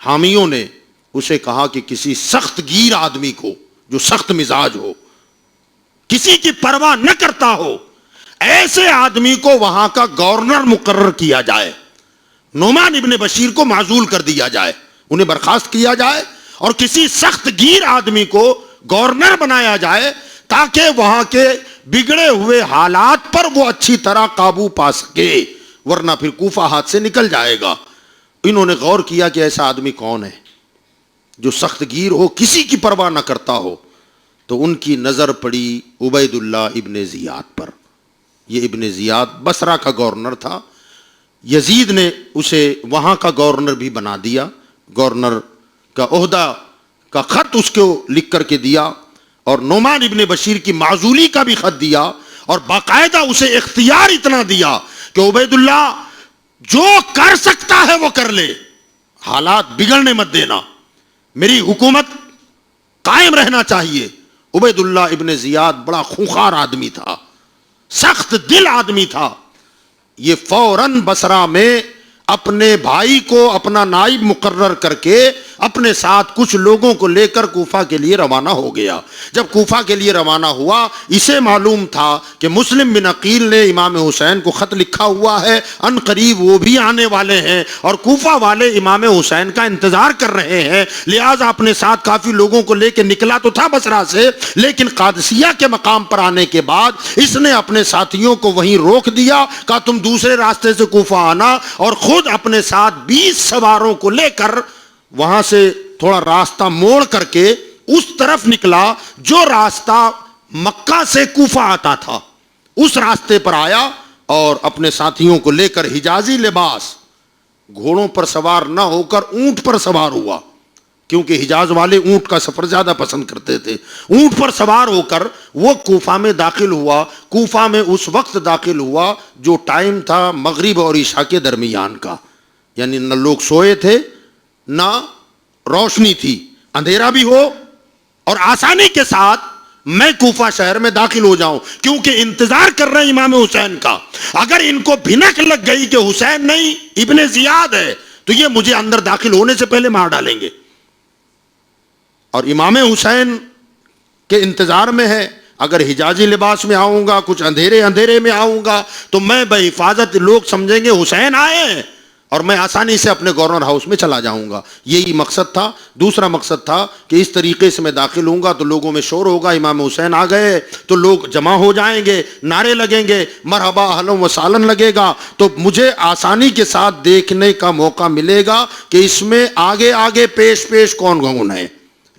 حامیوں نے اسے کہا کہ کسی سخت گیر آدمی کو جو سخت مزاج ہو، کسی کی پرواہ نہ کرتا ہو، ایسے آدمی کو وہاں کا گورنر مقرر کیا جائے. نعمان ابن بشیر کو معزول کر دیا جائے، انہیں برخاست کیا جائے اور کسی سخت گیر آدمی کو گورنر بنایا جائے تاکہ وہاں کے بگڑے ہوئے حالات پر وہ اچھی طرح قابو پا سکے، ورنہ پھر کوفہ ہاتھ سے نکل جائے گا. انہوں نے غور کیا کہ ایسا آدمی کون ہے جو سخت گیر ہو، کسی کی پرواہ نہ کرتا ہو. تو ان کی نظر پڑی عبید اللہ ابن زیاد پر. یہ ابن زیاد بصرہ کا گورنر تھا. یزید نے اسے وہاں کا گورنر بھی بنا دیا، گورنر کا عہدہ کا خط اس کو لکھ کر کے دیا اور نعمان ابن بشیر کی معزولی کا بھی خط دیا اور باقاعدہ اسے اختیار اتنا دیا کہ عبید اللہ جو کر سکتا ہے وہ کر لے، حالات بگڑنے مت دینا، میری حکومت قائم رہنا چاہیے۔ عبید اللہ ابن زیاد بڑا خونخوار آدمی تھا، سخت دل آدمی تھا، یہ فوراً بصرہ میں اپنے بھائی کو اپنا نائب مقرر کر کے اپنے ساتھ کچھ لوگوں کو لے کر کوفہ کے لیے روانہ ہو گیا۔ جب کوفہ کے لیے روانہ ہوا، اسے معلوم تھا کہ مسلم بن عقیل نے امام حسین کو خط لکھا ہوا ہے، ان قریب وہ بھی آنے والے ہیں اور کوفہ والے امام حسین کا انتظار کر رہے ہیں، لہٰذا اپنے ساتھ کافی لوگوں کو لے کے نکلا تو تھا بصرہ سے، لیکن قادسیہ کے مقام پر آنے کے بعد اس نے اپنے ساتھیوں کو وہیں روک دیا، کہا تم دوسرے راستے سے کوفہ آنا، اور خود اپنے ساتھ 20 سواروں کو لے کر وہاں سے تھوڑا راستہ موڑ کر کے اس طرف نکلا جو راستہ مکہ سے کوفہ آتا تھا، اس راستے پر آیا اور اپنے ساتھیوں کو لے کر حجازی لباس، گھوڑوں پر سوار نہ ہو کر اونٹ پر سوار ہوا، کیونکہ حجاز والے اونٹ کا سفر زیادہ پسند کرتے تھے، اونٹ پر سوار ہو کر وہ کوفہ میں داخل ہوا۔ کوفہ میں اس وقت داخل ہوا جو ٹائم تھا مغرب اور عشاء کے درمیان کا، یعنی نہ لوگ سوئے تھے نہ روشنی تھی، اندھیرا بھی ہو، اور آسانی کے ساتھ میں کوفہ شہر میں داخل ہو جاؤں، کیونکہ انتظار کر رہے ہیں امام حسین کا۔ اگر ان کو بھنک لگ گئی کہ حسین نہیں ابن زیاد ہے تو یہ مجھے اندر داخل ہونے سے پہلے مار ڈالیں گے، اور امام حسین کے انتظار میں ہے۔ اگر حجازی لباس میں آؤں گا، کچھ اندھیرے میں آؤں گا تو میں بحفاظت، لوگ سمجھیں گے حسین آئے ہیں اور میں آسانی سے اپنے گورنر ہاؤس میں چلا جاؤں گا، یہی مقصد تھا۔ دوسرا مقصد تھا کہ اس طریقے سے میں داخل ہوں گا تو لوگوں میں شور ہوگا، امام حسین آ گئے تو لوگ جمع ہو جائیں گے، نعرے لگیں گے، مرحبا اہلا و سہلا لگے گا، تو مجھے آسانی کے ساتھ دیکھنے کا موقع ملے گا کہ اس میں آگے آگے پیش کون ہے،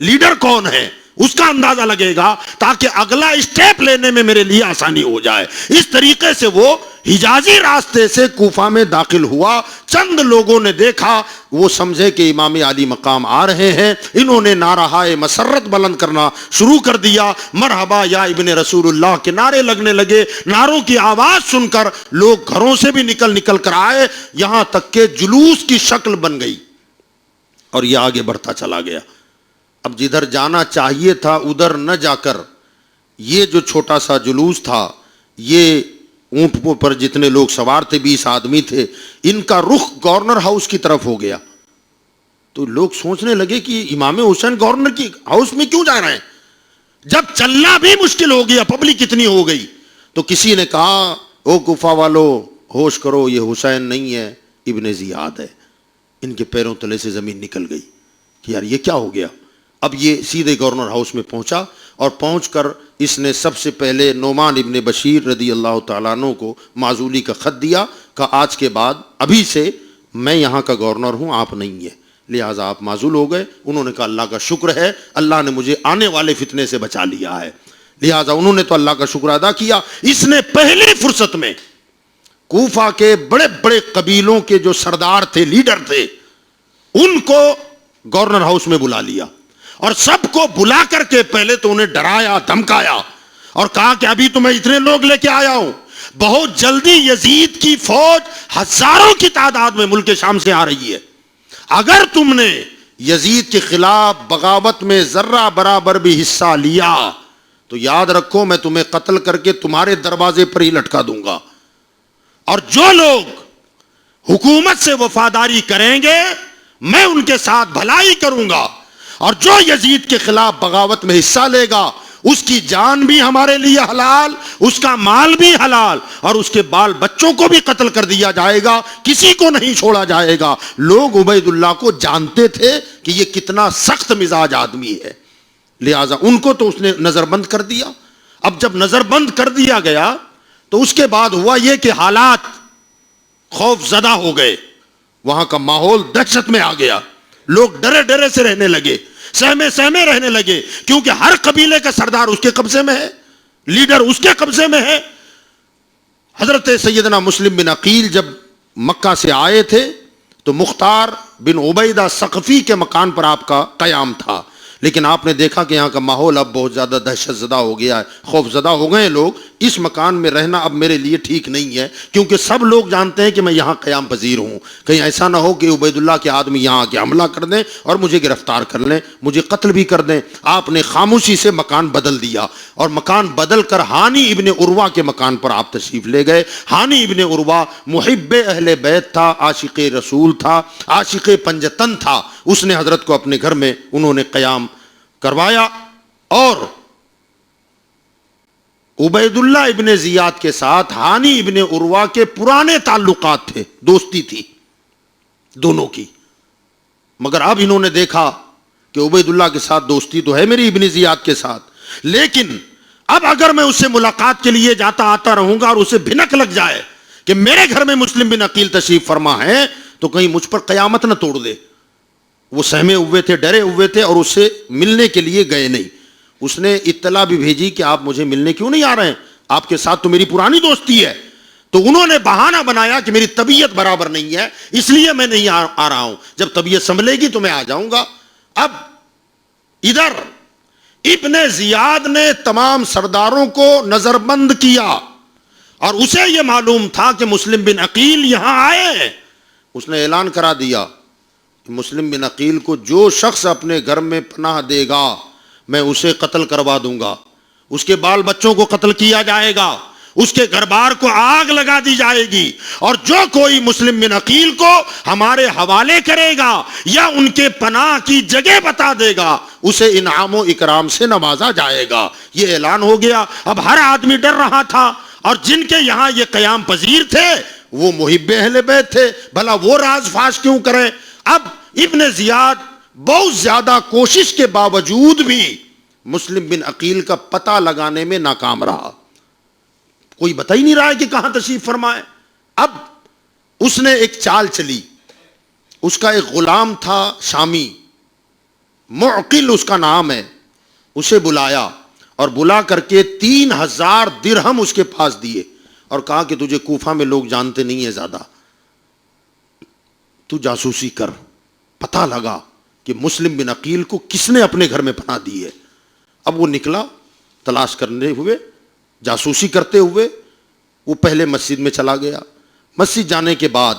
لیڈر کون ہے، اس کا اندازہ لگے گا، تاکہ اگلا اسٹیپ لینے میں میرے لیے آسانی ہو جائے۔ اس طریقے سے وہ حجازی راستے سے کوفہ میں داخل ہوا۔ چند لوگوں نے دیکھا، وہ سمجھے کہ امام علی مقام آ رہے ہیں، انہوں نے نعرہ مسرت بلند کرنا شروع کر دیا، مرحبا یا ابن رسول اللہ کے نعرے لگنے لگے۔ نعروں کی آواز سن کر لوگ گھروں سے بھی نکل کر آئے، یہاں تک کہ جلوس کی شکل بن گئی اور یہ آگے بڑھتا چلا گیا۔ اب جدھر جانا چاہیے تھا ادھر نہ جا کر یہ جو چھوٹا سا جلوس تھا، یہ اونٹ پر جتنے لوگ سوار تھے 20 آدمی تھے، ان کا رخ گورنر ہاؤس کی طرف ہو گیا۔ تو لوگ سوچنے لگے کہ امام حسین گورنر کی ہاؤس میں کیوں جا رہے ہیں؟ جب چلنا بھی مشکل ہو گیا، پبلک اتنی ہو گئی، تو کسی نے کہا او کوفہ والو ہوش کرو، یہ حسین نہیں ہے ابن زیاد ہے۔ ان کے پیروں تلے سے زمین نکل گئی کہ یار یہ کیا ہو گیا۔ اب یہ سیدھے گورنر ہاؤس میں پہنچا اور پہنچ کر اس نے سب سے پہلے نعمان ابن بشیر رضی اللہ تعالیٰ عنہ کو معزولی کا خط دیا، کہ آج کے بعد ابھی سے میں یہاں کا گورنر ہوں، آپ نہیں ہیں، لہٰذا آپ معزول ہو گئے۔ انہوں نے کہا اللہ کا شکر ہے، اللہ نے مجھے آنے والے فتنے سے بچا لیا ہے، لہٰذا انہوں نے تو اللہ کا شکر ادا کیا۔ اس نے پہلی فرصت میں کوفہ کے بڑے بڑے قبیلوں کے جو سردار تھے، لیڈر تھے، ان کو گورنر ہاؤس میں بلا لیا، اور سب کو بلا کر کے پہلے تو انہیں ڈرایا، دھمکایا، اور کہا کہ ابھی تو میں اتنے لوگ لے کے آیا ہوں، بہت جلدی یزید کی فوج ہزاروں کی تعداد میں ملک شام سے آ رہی ہے، اگر تم نے یزید کے خلاف بغاوت میں ذرہ برابر بھی حصہ لیا تو یاد رکھو میں تمہیں قتل کر کے تمہارے دروازے پر ہی لٹکا دوں گا، اور جو لوگ حکومت سے وفاداری کریں گے میں ان کے ساتھ بھلائی کروں گا، اور جو یزید کے خلاف بغاوت میں حصہ لے گا اس کی جان بھی ہمارے لیے حلال، اس کا مال بھی حلال، اور اس کے بال بچوں کو بھی قتل کر دیا جائے گا، کسی کو نہیں چھوڑا جائے گا۔ لوگ عبید اللہ کو جانتے تھے کہ یہ کتنا سخت مزاج آدمی ہے، لہٰذا ان کو تو اس نے نظر بند کر دیا۔ اب جب نظر بند کر دیا گیا تو اس کے بعد ہوا یہ کہ حالات خوف زدہ ہو گئے، وہاں کا ماحول دہشت میں آ گیا، لوگ ڈرے ڈرے سے رہنے لگے، سہمے رہنے لگے، کیونکہ ہر قبیلے کا سردار اس کے قبضے میں ہے، لیڈر اس کے قبضے میں ہے۔ حضرت سیدنا مسلم بن عقیل جب مکہ سے آئے تھے تو مختار بن عبیدہ ثقفی کے مکان پر آپ کا قیام تھا، لیکن آپ نے دیکھا کہ یہاں کا ماحول اب بہت زیادہ دہشت زدہ ہو گیا ہے، خوف زدہ ہو گئے ہیں لوگ، اس مکان میں رہنا اب میرے لیے ٹھیک نہیں ہے، کیونکہ سب لوگ جانتے ہیں کہ میں یہاں قیام پذیر ہوں، کہیں ایسا نہ ہو کہ عبید اللہ کے آدمی یہاں آ کے حملہ کر دیں اور مجھے گرفتار کر لیں، مجھے قتل بھی کر دیں۔ آپ نے خاموشی سے مکان بدل دیا، اور مکان بدل کر ہانی ابن عروہ کے مکان پر آپ تشریف لے گئے۔ ہانی ابن عروہ محب اہل بیت تھا، عاشق رسول تھا، عاشق پنجتن تھا، اس نے حضرت کو اپنے گھر میں انہوں نے قیام کروایا، اور عبید اللہ ابن زیاد کے ساتھ ہانی ابن عروہ کے پرانے تعلقات تھے، دوستی تھی دونوں کی، مگر اب انہوں نے دیکھا کہ عبید اللہ کے ساتھ دوستی تو ہے میری ابن زیاد کے ساتھ، لیکن اب اگر میں اس سے ملاقات کے لیے جاتا آتا رہوں گا اور اسے بھنک لگ جائے کہ میرے گھر میں مسلم بن عقیل تشریف فرما ہے، تو کہیں مجھ پر قیامت نہ توڑ دے۔ وہ سہمے ہوئے تھے، ڈرے ہوئے تھے، اور اس سے ملنے کے لیے گئے نہیں۔ اس نے اطلاع بھی بھیجی کہ آپ مجھے ملنے کیوں نہیں آ رہے ہیں، آپ کے ساتھ تو میری پرانی دوستی ہے۔ تو انہوں نے بہانہ بنایا کہ میری طبیعت برابر نہیں ہے، اس لیے میں نہیں آ رہا ہوں، جب طبیعت سنبھلے گی تو میں آ جاؤں گا۔ اب ادھر ابن زیاد نے تمام سرداروں کو نظر بند کیا، اور اسے یہ معلوم تھا کہ مسلم بن عقیل یہاں آئے ہیں۔ اس نے اعلان کرا دیا کہ مسلم بن عقیل کو جو شخص اپنے گھر میں پناہ دے گا میں اسے قتل کروا دوں گا، اس کے بال بچوں کو قتل کیا جائے گا، اس کے گھر بار کو آگ لگا دی جائے گی، اور جو کوئی مسلم بن عقیل کو ہمارے حوالے کرے گا یا ان کے پناہ کی جگہ بتا دے گا اسے انعام و اکرام سے نوازا جائے گا۔ یہ اعلان ہو گیا۔ اب ہر آدمی ڈر رہا تھا، اور جن کے یہاں یہ قیام پذیر تھے وہ محب اہل بیت تھے، بھلا وہ راز فاش کیوں کریں۔ اب ابن زیاد بہت زیادہ کوشش کے باوجود بھی مسلم بن عقیل کا پتہ لگانے میں ناکام رہا، کوئی بتا ہی نہیں رہا ہے کہ کہاں تشریف فرمائے۔ اب اس نے ایک چال چلی، اس کا ایک غلام تھا شامی، معقل اس کا نام ہے، اسے بلایا، اور بلا کر کے 3000 درہم اس کے پاس دیے، اور کہا کہ تجھے کوفہ میں لوگ جانتے نہیں ہیں زیادہ، تو جاسوسی کر، پتہ لگا کہ مسلم بن عقیل کو کس نے اپنے گھر میں پناہ دی ہے۔ اب وہ نکلا تلاش کرنے ہوئے، جاسوسی کرتے ہوئے، وہ پہلے مسجد میں چلا گیا۔ مسجد جانے کے بعد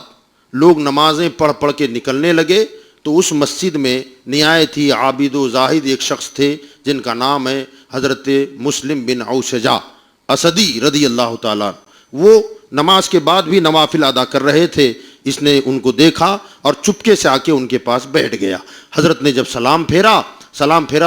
لوگ نمازیں پڑھ پڑھ کے نکلنے لگے، تو اس مسجد میں نہایت ہی عابد و زاہد ایک شخص تھے جن کا نام ہے حضرت مسلم بن اوشجا اسدی رضی اللہ تعالیٰ۔ وہ نماز کے بعد بھی نوافل ادا کر رہے تھے۔ اس نے ان کو دیکھا اور چپکے سے آ کے ان کے پاس بیٹھ گیا۔ حضرت نے جب سلام پھیرا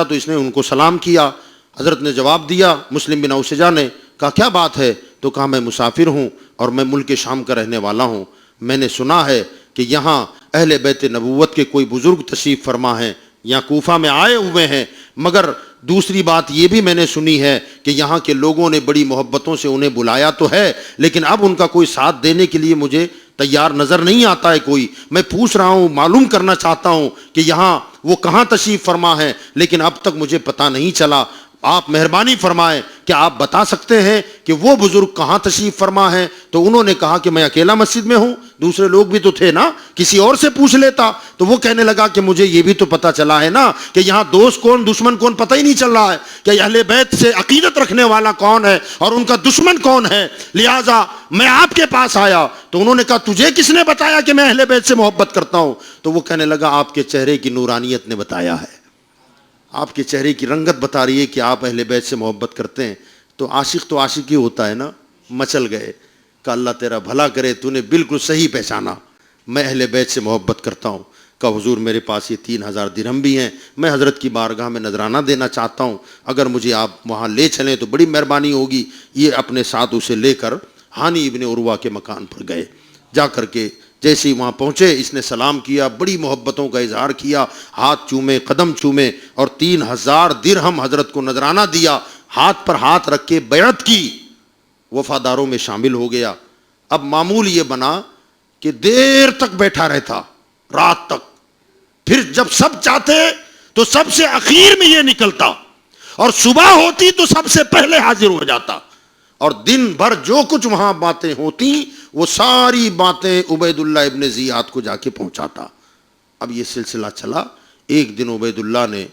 تو اس نے ان کو سلام کیا۔ حضرت نے جواب دیا، مسلم بن اوشجا نے کہا کیا بات ہے؟ تو کہا میں مسافر ہوں اور میں ملک شام کا رہنے والا ہوں، میں نے سنا ہے کہ یہاں اہل بیت نبوت کے کوئی بزرگ تشریف فرما ہیں، یہاں کوفہ میں آئے ہوئے ہیں، مگر دوسری بات یہ بھی میں نے سنی ہے کہ یہاں کے لوگوں نے بڑی محبتوں سے انہیں بلایا تو ہے، لیکن اب ان کا کوئی ساتھ دینے کے لیے مجھے تیار نظر نہیں آتا ہے کوئی۔ میں پوچھ رہا ہوں، معلوم کرنا چاہتا ہوں کہ یہاں وہ کہاں تشریف فرما ہے، لیکن اب تک مجھے پتہ نہیں چلا۔ آپ مہربانی فرمائیں کہ آپ بتا سکتے ہیں کہ وہ بزرگ کہاں تشریف فرما ہے؟ تو انہوں نے کہا کہ میں اکیلا مسجد میں ہوں، دوسرے لوگ بھی تو تھے نا، کسی اور سے پوچھ لیتا۔ تو وہ کہنے لگا کہ مجھے یہ بھی تو پتا چلا ہے نا کہ یہاں دوست کون دشمن کون پتہ ہی نہیں چل رہا ہے کہ اہل بیت سے عقیدت رکھنے والا کون ہے اور ان کا دشمن کون ہے، لہٰذا میں آپ کے پاس آیا۔ تو انہوں نے کہا تجھے کس نے بتایا کہ میں اہل بیت سے محبت کرتا ہوں؟ تو وہ کہنے لگا آپ کے چہرے کی نورانیت نے بتایا ہے، آپ کے چہرے کی رنگت بتا رہی ہے کہ آپ اہل بیت سے محبت کرتے ہیں۔ تو عاشق ہی ہوتا ہے نا، مچل گئے کہ اللہ تیرا بھلا کرے، تو نے بالکل صحیح پہچانا، میں اہل بیت سے محبت کرتا ہوں۔ کہ حضور میرے پاس یہ 3000 درہم بھی ہیں، میں حضرت کی بارگاہ میں نذرانہ دینا چاہتا ہوں، اگر مجھے آپ وہاں لے چلیں تو بڑی مہربانی ہوگی۔ یہ اپنے ساتھ اسے لے کر ہانی ابن عروہ کے مکان پر گئے۔ جا کر کے جیسے ہی وہاں پہنچے اس نے سلام کیا، بڑی محبتوں کا اظہار کیا، ہاتھ چومے، قدم چومے، اور 3000 درہم حضرت کو نذرانہ دیا، ہاتھ پر ہاتھ رکھ کے بیعت کی، وفاداروں میں شامل ہو گیا۔ اب معمول یہ بنا کہ دیر تک بیٹھا رہتا، رات تک، پھر جب سب چاہتے تو سب سے اخیر میں یہ نکلتا، اور صبح ہوتی تو سب سے پہلے حاضر ہو جاتا، اور دن بھر جو کچھ وہاں باتیں ہوتی وہ ساری باتیں عبید اللہ ابن زیاد کو جا کے پہنچاتا۔ اب یہ سلسلہ چلا۔ ایک دن عبید اللہ نے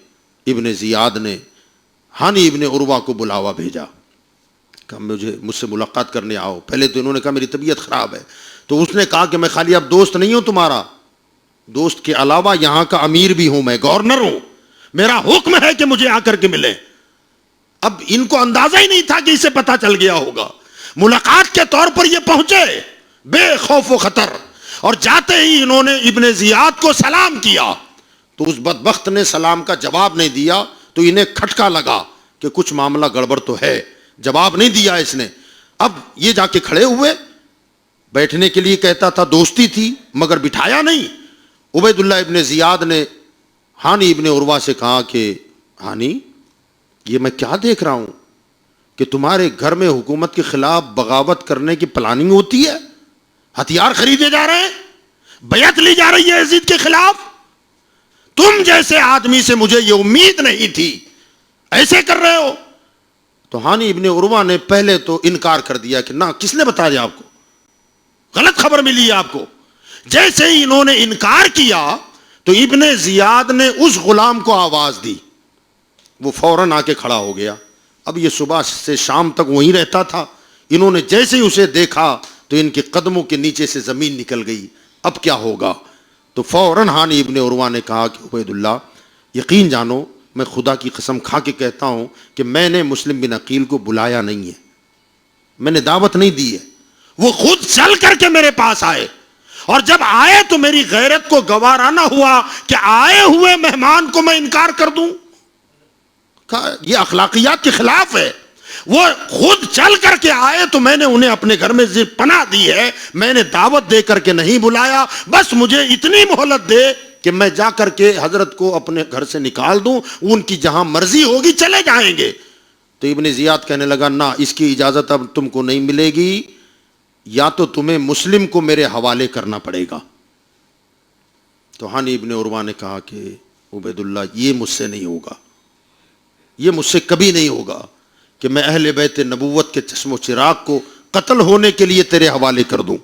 ابن زیاد نے ہانی ابن عروہ کو بلاوا بھیجا کہ مجھ سے ملاقات کرنے آؤ. پہلے تو انہوں نے کہا میری طبیعت خراب ہے. تو اس نے کہا کہ میں خالی اب دوست نہیں ہوں تمہارا، دوست کے علاوہ یہاں کا امیر بھی ہوں، میں گورنر ہوں، میرا حکم ہے کہ مجھے آ کر کے ملے. اب ان کو اندازہ ہی نہیں تھا کہ اسے پتا چل گیا ہوگا. ملاقات کے طور پر یہ پہنچے بے خوف و خطر، اور جاتے ہی انہوں نے ابن زیاد کو سلام کیا. تو اس بدبخت نے سلام کا جواب نہیں دیا تو انہیں کھٹکا لگا کہ کچھ معاملہ گڑبڑ تو ہے. جواب نہیں دیا اس نے. اب یہ جا کے کھڑے ہوئے، بیٹھنے کے لیے کہتا تھا، دوستی تھی مگر بٹھایا نہیں. عبید اللہ ابن زیاد نے ہانی ابن عروہ سے کہا کہ ہانی، یہ میں کیا دیکھ رہا ہوں کہ تمہارے گھر میں حکومت کے خلاف بغاوت کرنے کی پلاننگ ہوتی ہے، ہتھیار خریدے جا رہے ہیں، بیعت لی جا رہی ہے یزید کے خلاف. تم جیسے آدمی سے مجھے یہ امید نہیں تھی، ایسے کر رہے ہو. تو ہانی ابن عروہ نے پہلے تو انکار کر دیا کہ نہ، کس نے بتایا آپ کو، غلط خبر ملی ہے آپ کو. جیسے ہی انہوں نے انکار کیا تو ابن زیاد نے اس غلام کو آواز دی، وہ فوراً آ کے کھڑا ہو گیا. اب یہ صبح سے شام تک وہیں رہتا تھا. انہوں نے جیسے ہی اسے دیکھا تو ان کے قدموں کے نیچے سے زمین نکل گئی. اب کیا ہوگا؟ تو فوراً ہانی ابن عروہ نے کہا کہ عبید اللہ، یقین جانو میں خدا کی قسم کھا کے کہتا ہوں کہ میں نے مسلم بن عقیل کو بلایا نہیں ہے، میں نے دعوت نہیں دی ہے. وہ خود چل کر کے میرے پاس آئے، اور جب آئے تو میری غیرت کو گوارا نہ ہوا کہ آئے ہوئے مہمان کو میں انکار کر دوں. یہ اخلاقیات کے خلاف ہے. وہ خود چل کر کے آئے تو میں نے انہیں اپنے گھر میں پناہ دی ہے، میں نے دعوت دے کر کے نہیں بلایا. بس مجھے اتنی مہلت دے کہ میں جا کر کے حضرت کو اپنے گھر سے نکال دوں، ان کی جہاں مرضی ہوگی چلے جائیں گے. تو ابن زیاد کہنے لگا نہ، اس کی اجازت اب تم کو نہیں ملے گی، یا تو تمہیں مسلم کو میرے حوالے کرنا پڑے گا. تو ہانی ابن عروہ نے کہا کہ عبید اللہ، یہ مجھ سے نہیں ہوگا، یہ مجھ سے کبھی نہیں ہوگا کہ میں اہل بیت نبوت کے چشم و چراغ کو قتل ہونے کے لیے تیرے حوالے کر دوں،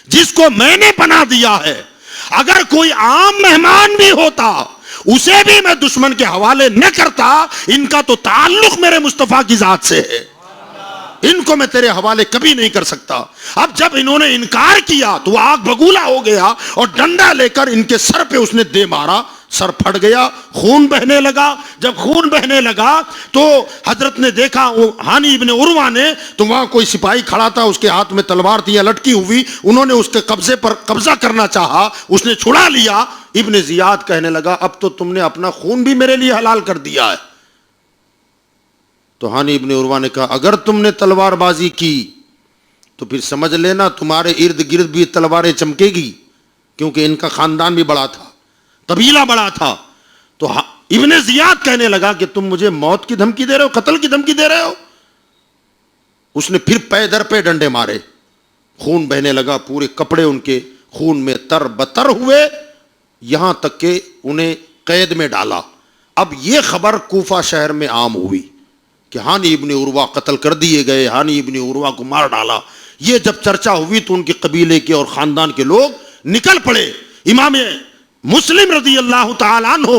جس کو میں نے پناہ دیا ہے. اگر کوئی عام مہمان بھی ہوتا اسے بھی میں دشمن کے حوالے نہ کرتا. ان کا تو تعلق میرے مصطفیٰ کی ذات سے ہے، ان کو میں تیرے حوالے کبھی نہیں کر سکتا. اب جب انہوں نے انکار کیا تو وہ آگ بگولا ہو گیا اور ڈنڈا لے کر ان کے سر پہ اس نے دے مارا. سر پھٹ گیا، خون بہنے لگا. جب خون بہنے لگا تو حضرت نے دیکھا ہانی ابن عروہ نے، تو وہاں کوئی سپاہی کھڑا تھا، اس کے ہاتھ میں تلوار تھی لٹکی ہوئی. انہوں نے اس کے قبضے پر قبضہ کرنا چاہا، اس نے چھڑا لیا. ابن زیاد کہنے لگا اب تو تم نے اپنا خون بھی میرے لیے حلال کر دیا ہے. تو ہانی ابن عروہ نے کہا اگر تم نے تلوار بازی کی تو پھر سمجھ لینا تمہارے ارد گرد بھی تلواریں چمکے گی، کیونکہ ان کا خاندان بھی بڑا تھا، قبیلہ بڑا تھا. تو ابن زیاد کہنے لگا کہ تم مجھے موت کی دھمکی دے رہے ہو، قتل کی دھمکی دے رہے ہو. اس نے پھر پے در پہ ڈنڈے مارے، خون بہنے لگا، پورے کپڑے ان کے خون میں تر بتر ہوئے، یہاں تک کہ انہیں قید میں ڈالا. اب یہ خبر کوفہ شہر میں عام ہوئی کہ ہانی ابن عروہ قتل کر دیے گئے، ہانی ابن عروہ کو مار ڈالا. یہ جب چرچا ہوئی تو ان کے قبیلے کے اور خاندان کے لوگ نکل پڑے. امام مسلم رضی اللہ تعالیٰ عنہ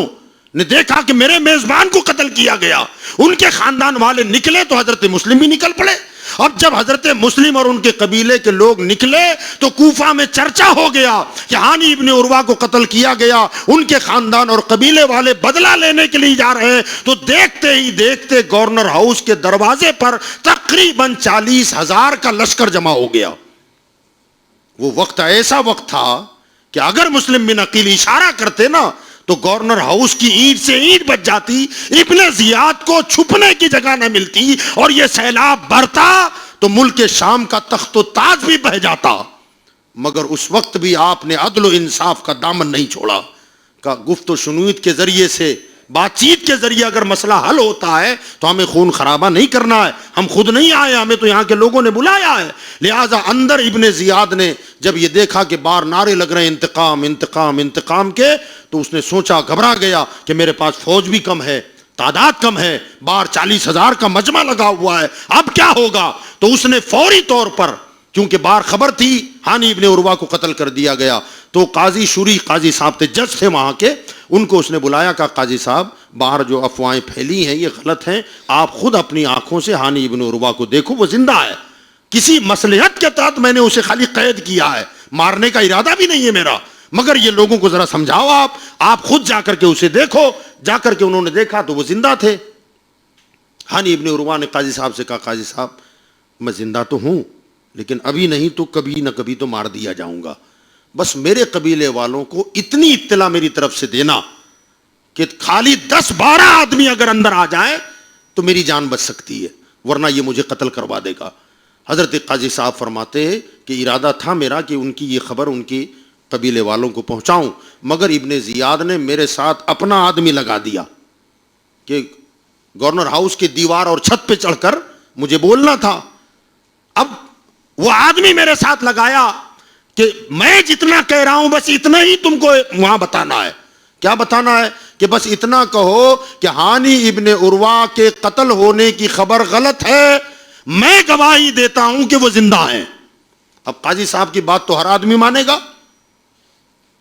نے دیکھا کہ میرے میزبان کو قتل کیا گیا، ان کے خاندان والے نکلے تو حضرت مسلم بھی نکل پڑے. اب جب حضرت مسلم اور ان کے قبیلے کے لوگ نکلے تو کوفہ میں چرچا ہو گیا کہ ہانی ابن عروہ کو قتل کیا گیا، ان کے خاندان اور قبیلے والے بدلہ لینے کے لیے جا رہے ہیں. تو دیکھتے ہی دیکھتے گورنر ہاؤس کے دروازے پر تقریباً 40,000 کا لشکر جمع ہو گیا. وہ وقت ایسا وقت تھا کہ اگر مسلم بن عقیل اشارہ کرتے نا تو گورنر ہاؤس کی اینٹ سے اینٹ بچ جاتی، ابن زیاد کو چھپنے کی جگہ نہ ملتی، اور یہ سیلاب بڑھتا تو ملک شام کا تخت و تاج بھی بہہ جاتا. مگر اس وقت بھی آپ نے عدل و انصاف کا دامن نہیں چھوڑا. کہ گفت و شنود کے ذریعے سے، بات چیت کے ذریعے اگر مسئلہ حل ہوتا ہے تو ہمیں خون خرابہ نہیں کرنا ہے. ہم خود نہیں آئے، ہمیں تو یہاں کے لوگوں نے بلایا ہے. لہٰذا اندر ابن زیاد نے جب یہ دیکھا کہ باہر نعرے لگ رہے ہیں انتقام انتقام انتقام کے، تو اس نے سوچا، گھبرا گیا کہ میرے پاس فوج بھی کم ہے، تعداد کم ہے، باہر 40,000 کا مجمع لگا ہوا ہے، اب کیا ہوگا. تو اس نے فوری طور پر کیونکہ بار خبر تھی ہانی ابن عروہ کو قتل کر دیا گیا. تو قاضی شوری قاضی صاحب تھے, جج تھے وہاں کے, ان کو اس نے بلایا, کہا قاضی صاحب باہر جو افواہیں پھیلی ہیں یہ غلط ہیں, آپ خود اپنی آنکھوں سے ہانی ابن عروہ کو دیکھو, وہ زندہ ہے. کسی مصلحت کے تحت میں نے اسے خالی قید کیا ہے, مارنے کا ارادہ بھی نہیں ہے میرا, مگر یہ لوگوں کو ذرا سمجھاؤ, آپ خود جا کر کے اسے دیکھو. جا کر کے انہوں نے دیکھا تو وہ زندہ تھے. ہانی ابن عروہ نے قاضی صاحب سے کہا, قاضی صاحب میں زندہ تو ہوں لیکن ابھی نہیں تو کبھی نہ کبھی تو مار دیا جاؤں گا, بس میرے قبیلے والوں کو اتنی اطلاع میری طرف سے دینا کہ خالی 10-12 آدمی اگر اندر آ جائیں تو میری جان بچ سکتی ہے, ورنہ یہ مجھے قتل کروا دے گا. حضرت قاضی صاحب فرماتے ہیں کہ ارادہ تھا میرا کہ ان کی یہ خبر ان کی قبیلے والوں کو پہنچاؤں, مگر ابن زیاد نے میرے ساتھ اپنا آدمی لگا دیا کہ گورنر ہاؤس کی دیوار اور چھت پہ چڑھ کر مجھے بولنا تھا. اب وہ آدمی میرے ساتھ لگایا کہ میں جتنا کہہ رہا ہوں بس اتنا ہی تم کو وہاں بتانا ہے. کیا بتانا ہے؟ کہ بس اتنا کہو کہ ہانی ابن عروہ کے قتل ہونے کی خبر غلط ہے, میں گواہی دیتا ہوں کہ وہ زندہ ہیں. اب قاضی صاحب کی بات تو ہر آدمی مانے گا.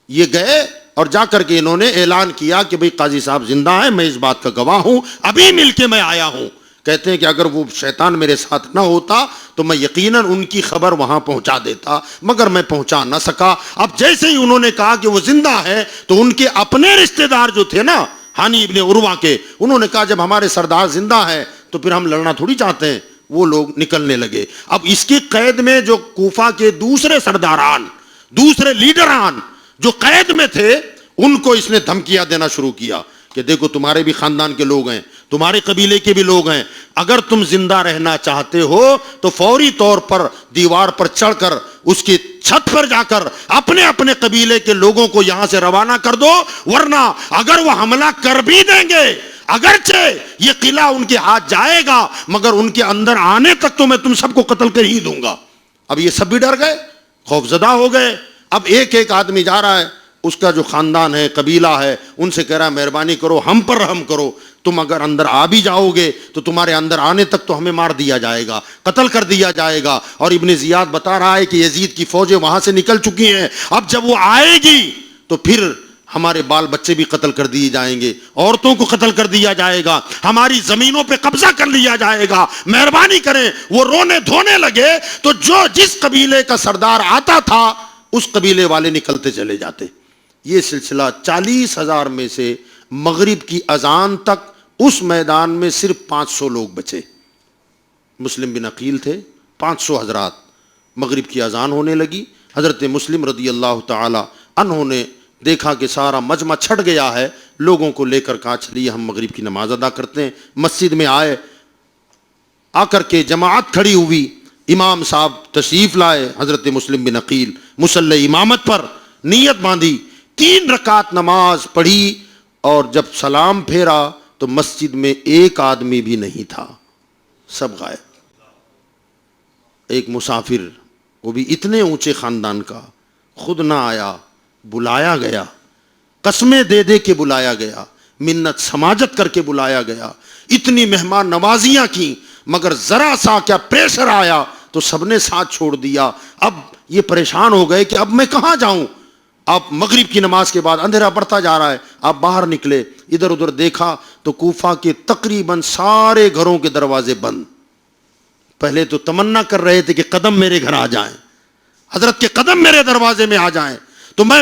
یہ گئے اور جا کر کے انہوں نے اعلان کیا کہ بھئی قاضی صاحب زندہ ہیں, میں اس بات کا گواہ ہوں, ابھی مل کے میں آیا ہوں. کہتے ہیں کہ اگر وہ شیطان میرے ساتھ نہ ہوتا تو میں یقیناً ان کی خبر وہاں پہنچا دیتا, مگر میں پہنچا نہ سکا. اب جیسے ہی انہوں نے کہا کہ وہ زندہ ہے تو ان کے اپنے رشتہ دار جو تھے نا ہانی ابن عروہ کے, انہوں نے کہا جب ہمارے سردار زندہ ہیں تو پھر ہم لڑنا تھوڑی چاہتے ہیں. وہ لوگ نکلنے لگے. اب اس کی قید میں جو کوفہ کے دوسرے سرداران, دوسرے لیڈران جو قید میں تھے, ان کو اس نے دھمکیاں دینا شروع کیا کہ دیکھو تمہارے بھی خاندان کے لوگ ہیں, تمہارے قبیلے کے بھی لوگ ہیں, اگر تم زندہ رہنا چاہتے ہو تو فوری طور پر دیوار پر چڑھ کر اس کی چھت پر جا کر اپنے اپنے قبیلے کے لوگوں کو یہاں سے روانہ کر دو, ورنہ اگر وہ حملہ کر بھی دیں گے, اگرچہ یہ قلعہ ان کے ہاتھ جائے گا, مگر ان کے اندر آنے تک تو میں تم سب کو قتل کر ہی دوں گا. اب یہ سب بھی ڈر گئے, خوف زدہ ہو گئے. اب ایک ایک آدمی جا رہا ہے, اس کا جو خاندان ہے, قبیلہ ہے, ان سے کہہ رہا ہے مہربانی کرو ہم پر رحم کرو, تم اگر اندر آ بھی جاؤ گے تو تمہارے اندر آنے تک تو ہمیں مار دیا جائے گا, قتل کر دیا جائے گا. اور ابن زیاد بتا رہا ہے کہ یزید کی فوجیں وہاں سے نکل چکی ہیں, اب جب وہ آئے گی تو پھر ہمارے بال بچے بھی قتل کر دیے جائیں گے, عورتوں کو قتل کر دیا جائے گا, ہماری زمینوں پہ قبضہ کر لیا جائے گا, مہربانی کریں. وہ رونے دھونے لگے تو جس قبیلے کا سردار آتا تھا اس قبیلے والے نکلتے چلے جاتے. یہ سلسلہ 40,000 میں سے مغرب کی اذان تک اس میدان میں صرف 500 لوگ بچے. مسلم بن عقیل تھے, 500 حضرات. مغرب کی اذان ہونے لگی, حضرت مسلم رضی اللہ تعالی عنہ نے دیکھا کہ سارا مجمع چھٹ گیا ہے, لوگوں کو لے کر کہا چلیے ہم مغرب کی نماز ادا کرتے ہیں. مسجد میں آئے, آ کر کے جماعت کھڑی ہوئی, امام صاحب تشریف لائے, حضرت مسلم بن عقیل مصلی امامت پر نیت باندھی, 3 رکعت نماز پڑھی, اور جب سلام پھیرا تو مسجد میں ایک آدمی بھی نہیں تھا, سب غائب. ایک مسافر, وہ بھی اتنے اونچے خاندان کا, خود نہ آیا, بلایا گیا, قسمیں دے دے کے بلایا گیا, منت سماجت کر کے بلایا گیا, اتنی مہمان نوازیاں کی, مگر ذرا سا کیا پریشر آیا تو سب نے ساتھ چھوڑ دیا. اب یہ پریشان ہو گئے کہ اب میں کہاں جاؤں. آپ مغرب کی نماز کے بعد اندھیرا بڑھتا جا رہا ہے, آپ باہر نکلے, ادھر ادھر دیکھا تو کوفہ کے تقریباً سارے گھروں کے دروازے بند. پہلے تو تمنا کر رہے تھے کہ قدم میرے گھر آ جائیں, حضرت کے قدم میرے دروازے میں آ جائیں تو میں